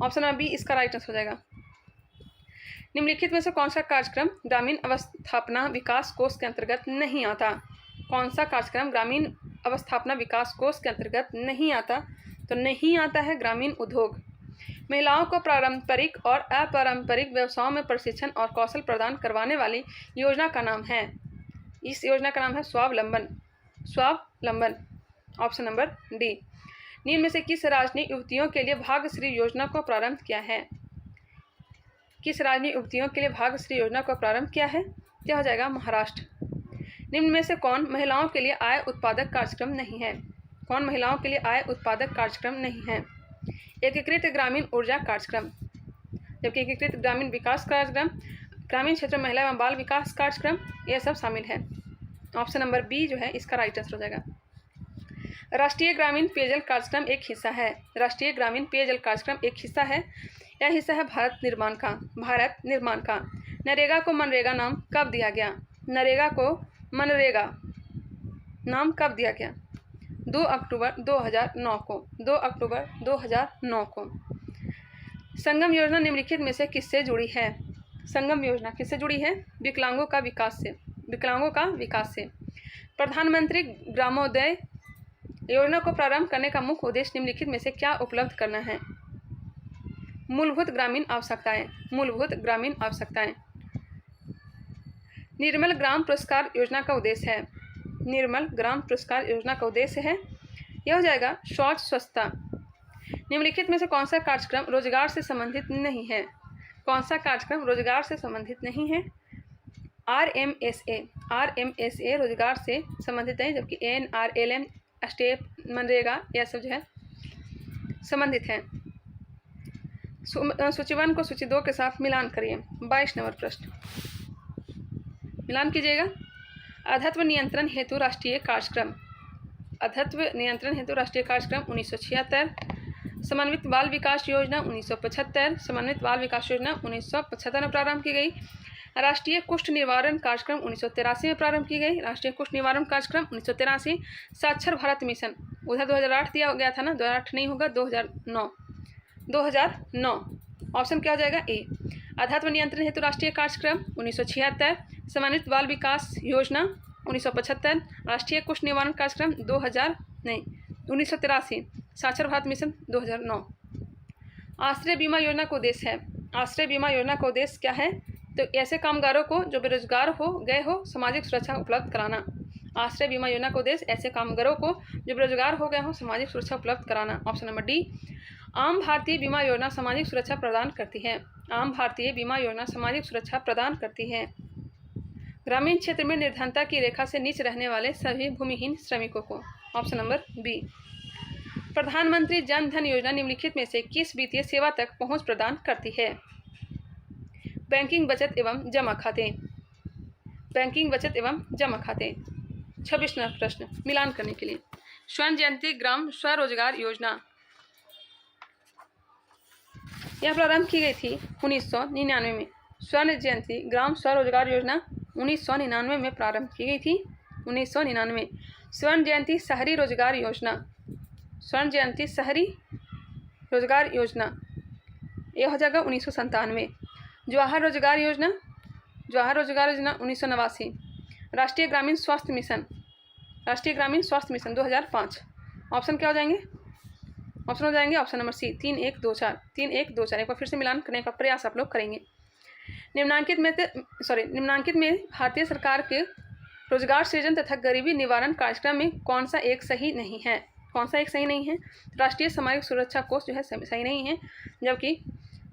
[SPEAKER 1] ऑप्शन नंबर बी इसका राइट आंसर हो जाएगा। निम्नलिखित में से कौन सा कार्यक्रम ग्रामीण अवस्थापना विकास कोष के अंतर्गत नहीं आता? कौन सा कार्यक्रम ग्रामीण अवस्थापना विकास कोष के अंतर्गत नहीं आता? तो नहीं आता है ग्रामीण उद्योग। महिलाओं को पारंपरिक और अपारंपरिक व्यवसायों में प्रशिक्षण और कौशल प्रदान करवाने वाली योजना का नाम है, इस योजना का नाम है स्वावलंबन। Option number D. निम्न में से किस राज्य ने युवतियों के लिए भाग्यश्री योजना को प्रारंभ किया है? किस राज्य ने युवतियों के लिए भाग्यश्री योजना को प्रारंभ किया है? क्या हो जाएगा? महाराष्ट्र। निम्न में से कौन महिलाओं के लिए आय उत्पादक कार्यक्रम नहीं है? कौन महिलाओं के लिए आय उत्पादक कार्यक्रम नहीं है? एकीकृत ग्रामीण ऊर्जा कार्यक्रम, जबकि एकीकृत ग्रामीण विकास कार्यक्रम, ग्रामीण क्षेत्र महिला एवं बाल विकास कार्यक्रम, ये सब शामिल है। ऑप्शन नंबर बी जो है इसका राइट आंसर हो जाएगा। राष्ट्रीय ग्रामीण पेयजल कार्यक्रम एक हिस्सा है। राष्ट्रीय ग्रामीण पेयजल कार्यक्रम एक हिस्सा है। यह हिस्सा है भारत निर्माण का। भारत निर्माण का। नरेगा को मनरेगा नाम कब दिया गया? नरेगा को मनरेगा नाम कब दिया गया? 2 अक्टूबर 2009 को। 2 अक्टूबर 2009 को। संगम योजना निम्नलिखित में से किससे जुड़ी है? संगम योजना किससे जुड़ी है? विकलांगों का विकास से। विकलांगों का विकास से। प्रधानमंत्री ग्रामोदय योजना को प्रारंभ करने का मुख्य उद्देश्य निम्नलिखित में से क्या उपलब्ध करना है? मूलभूत ग्रामीण आवश्यकताएं। मूलभूत ग्रामीण आवश्यकताएं। निर्मल ग्राम पुरस्कार योजना का उद्देश्य है। निर्मल ग्राम पुरस्कार योजना का उद्देश्य है, यह हो जाएगा शौच स्वच्छता। निम्नलिखित में से कौन सा कार्यक्रम रोजगार से संबंधित नहीं है? कौन सा कार्यक्रम रोजगार से संबंधित नहीं है? RMSA। RMSA रोजगार से संबंधित है, जबकि NRLM, स्टेप, मनरेगा यह सब जो है संबंधित है। सूची 1 को सूची 2 के साथ मिलान करिए। 22 नंबर प्रश्न मिलान कीजिएगा। अधत्व नियंत्रण हेतु राष्ट्रीय कार्यक्रम। अधत्व नियंत्रण हेतु राष्ट्रीय कार्यक्रम 1976। समन्वित बाल विकास योजना 1975। समन्वित बाल विकास योजना 1975 में प्रारंभ की गई। राष्ट्रीय कुष्ठ निवारण कार्यक्रम 1983 में प्रारंभ की गई। राष्ट्रीय कुष्ठ निवारण कार्यक्रम 1983। साक्षर भारत मिशन उधर 2008 दिया गया था ना, 2008 नहीं होगा, 2009। 2009 ऑप्शन क्या हो जाएगा? ए। अधत्व नियंत्रण हेतु राष्ट्रीय कार्यक्रम 1976। समन्वित बाल विकास योजना 1975। राष्ट्रीय कुष्ठ निवारण कार्यक्रम 1983। साक्षर भारत मिशन 2009। आश्रय बीमा योजना का उद्देश्य है। आश्रय बीमा योजना का उद्देश्य क्या है? तो ऐसे कामगारों को जो बेरोजगार हो गए हो सामाजिक सुरक्षा उपलब्ध कराना। आश्रय बीमा योजना का उद्देश्य ऐसे कामगारों को जो बेरोजगार हो गए हो सामाजिक सुरक्षा उपलब्ध कराना। Option number D. आम भारतीय बीमा योजना सामाजिक सुरक्षा प्रदान करती है। आम भारतीय बीमा योजना सामाजिक सुरक्षा प्रदान करती है ग्रामीण क्षेत्र में निर्धनता की रेखा से नीचे रहने वाले सभी भूमिहीन श्रमिकों को। Option number B. प्रधानमंत्री जन धन योजना निम्नलिखित में से किस वित्तीय सेवा तक पहुंच प्रदान करती है? बैंकिंग, बचत एवं जमा खाते। बैंकिंग, बचत एवं जमा खाते। 26 नंबर प्रश्न मिलान करने के लिए। स्वर्ण जयंती ग्राम स्वरोजगार योजना यह प्रारंभ की गई थी 1999 में। स्वर्ण जयंती ग्राम स्वरोजगार योजना 1999 में प्रारंभ की गई थी। 1999। स्वर्ण जयंती शहरी रोजगार योजना। स्वर्ण जयंती शहरी रोजगार योजना यह हो जाएगा 1997। जवाहर रोजगार योजना। जवाहर रोजगार योजना 1989। राष्ट्रीय ग्रामीण स्वास्थ्य मिशन। राष्ट्रीय ग्रामीण स्वास्थ्य मिशन 2005। ऑप्शन क्या हो जाएंगे? ऑप्शन हो जाएंगे ऑप्शन नंबर सी 3124। 3124 एक बार फिर से मिलान करने का प्रयास आप लोग करेंगे। निम्नांकित में भारतीय सरकार के रोजगार सृजन तथा गरीबी निवारण कार्यक्रम में कौन सा एक सही नहीं है? कौन सा एक सही नहीं है? राष्ट्रीय सामाजिक सुरक्षा कोष जो है सही नहीं है, जबकि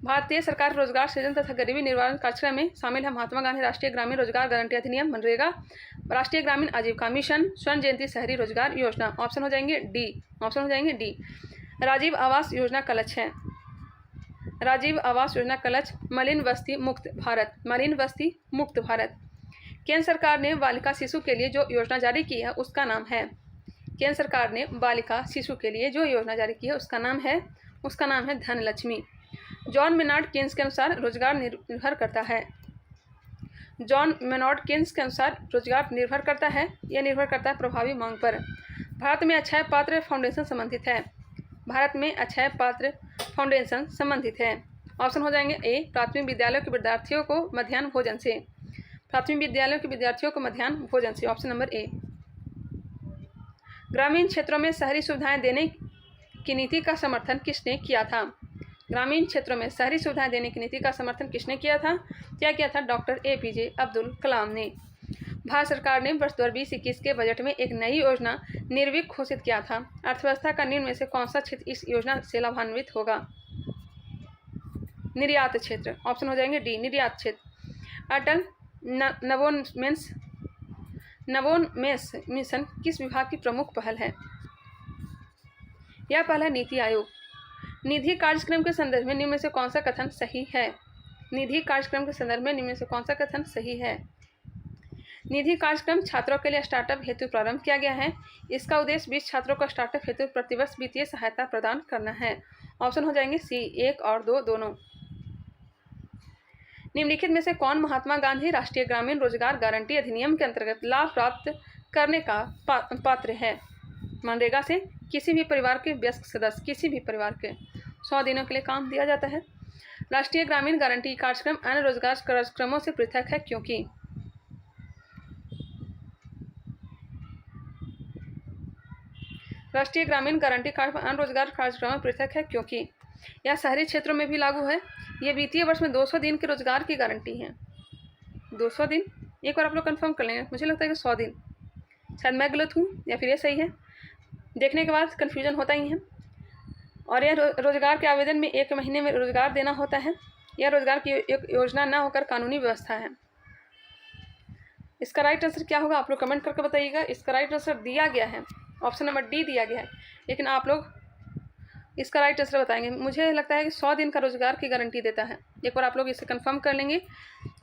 [SPEAKER 1] भारतीय सरकार रोजगार सृजन तथा गरीबी निवारण कार्यक्रम में शामिल है महात्मा गांधी राष्ट्रीय ग्रामीण रोजगार गारंटी अधिनियम मनरेगा, राष्ट्रीय ग्रामीण आजीविका मिशन, स्वर्ण जयंती शहरी रोजगार योजना। ऑप्शन हो जाएंगे डी। ऑप्शन हो जाएंगे डी। राजीव आवास योजना का लक्ष्य है। राजीव आवास योजना का लक्ष्य मलिन बस्ती मुक्त भारत। मलिन बस्ती मुक्त भारत। केंद्र सरकार ने बालिका शिशु के लिए जो योजना जारी की है उसका नाम है। केंद्र सरकार ने बालिका शिशु के लिए जो योजना जारी की है उसका नाम है धनलक्ष्मी। जॉन मेनार्ड केन्स के अनुसार रोजगार निर्भर करता है। जॉन मेनार्ड केन्स के अनुसार रोजगार निर्भर करता है, यह निर्भर करता है प्रभावी मांग पर। भारत में अक्षय पात्र फाउंडेशन संबंधित है। भारत में अक्षय पात्र फाउंडेशन संबंधित है। ऑप्शन हो जाएंगे ए। प्राथमिक विद्यालयों के विद्यार्थियों को मध्याह्न भोजन से। प्राथमिक विद्यालयों के विद्यार्थियों को मध्याह्न भोजन से। Option number A. ग्रामीण क्षेत्रों में शहरी सुविधाएं देने की नीति का समर्थन किसने किया था? ग्रामीण क्षेत्रों में शहरी सुविधाएं देने की नीति का समर्थन किसने किया था? क्या किया था? डॉक्टर APJ अब्दुल कलाम ने। भारत सरकार ने वर्ष 2020-21 के बजट में एक नई योजना निर्विक घोषित किया था। अर्थव्यवस्था का निम्न में से कौन सा क्षेत्र इस योजना से लाभान्वित होगा? निर्यात क्षेत्र। ऑप्शन हो जाएंगे डी। निर्यात क्षेत्र। अटल नवोन्मेष नवोन्मेष मिशन किस विभाग की प्रमुख पहल है? यह पहल है नीति आयोग। निधि कार्यक्रम के संदर्भ में निम्न में से कौन सा कथन सही है? निधि कार्यक्रम के संदर्भ में निम्न में से कौन सा कथन सही है? निधि कार्यक्रम छात्रों के लिए स्टार्टअप हेतु प्रारंभ किया गया है। इसका उद्देश्य 20 छात्रों को स्टार्टअप हेतु प्रतिवर्ष वित्तीय सहायता प्रदान करना है। ऑप्शन हो जाएंगे सी 1 और 2 दोनों। निम्नलिखित में से कौन महात्मा गांधी राष्ट्रीय ग्रामीण रोजगार गारंटी अधिनियम के अंतर्गत लाभ प्राप्त करने का पात्र है? मनरेगा से किसी भी परिवार के वयस्क सदस्य किसी भी परिवार के 100 दिनों के लिए काम दिया जाता है। राष्ट्रीय ग्रामीण गारंटी कार्यक्रम अन्य रोजगार कार्यक्रमों से पृथक है क्योंकि राष्ट्रीय ग्रामीण गारंटी कार्यक्रम अन्य रोजगार कार्यक्रमों में पृथक है क्योंकि यह शहरी क्षेत्रों में भी लागू है। यह वित्तीय वर्ष में 200 दिन के रोजगार की गारंटी है। 200 दिन, एक बार आप लोग कंफर्म कर लेंगे। मुझे लगता है कि 100 दिन, शायद मैं गलत हूँ या फिर ये सही है। देखने के बाद कन्फ्यूजन होता ही है। और यह रोजगार के आवेदन में 1 महीने में रोजगार देना होता है। यह रोजगार की एक योजना न होकर कानूनी व्यवस्था है। इसका राइट आंसर क्या होगा आप लोग कमेंट करके बताइएगा। इसका राइट आंसर दिया गया है, ऑप्शन नंबर डी दिया गया है, लेकिन आप लोग इसका राइट आंसर बताएंगे। मुझे लगता है कि 100 दिन का रोजगार की गारंटी देता है। एक बार आप लोग इसे कंफर्म कर लेंगे।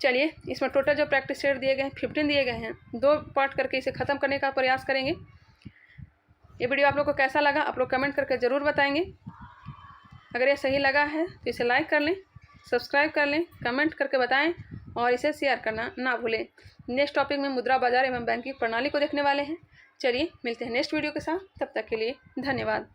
[SPEAKER 1] चलिए, इसमें टोटल जो प्रैक्टिस सेट दिए गए हैं 15 दिए गए हैं। 2 पार्ट करके इसे ख़त्म करने का प्रयास करेंगे। ये वीडियो आप लोग को कैसा लगा आप लोग कमेंट करके ज़रूर बताएंगे। अगर ये सही लगा है तो इसे लाइक कर लें, सब्सक्राइब कर लें, कमेंट करके बताएं और इसे शेयर करना ना भूलें। नेक्स्ट टॉपिक में मुद्रा बाजार एवं बैंकिंग प्रणाली को देखने वाले हैं। चलिए मिलते हैं नेक्स्ट वीडियो के साथ, तब तक के लिए धन्यवाद।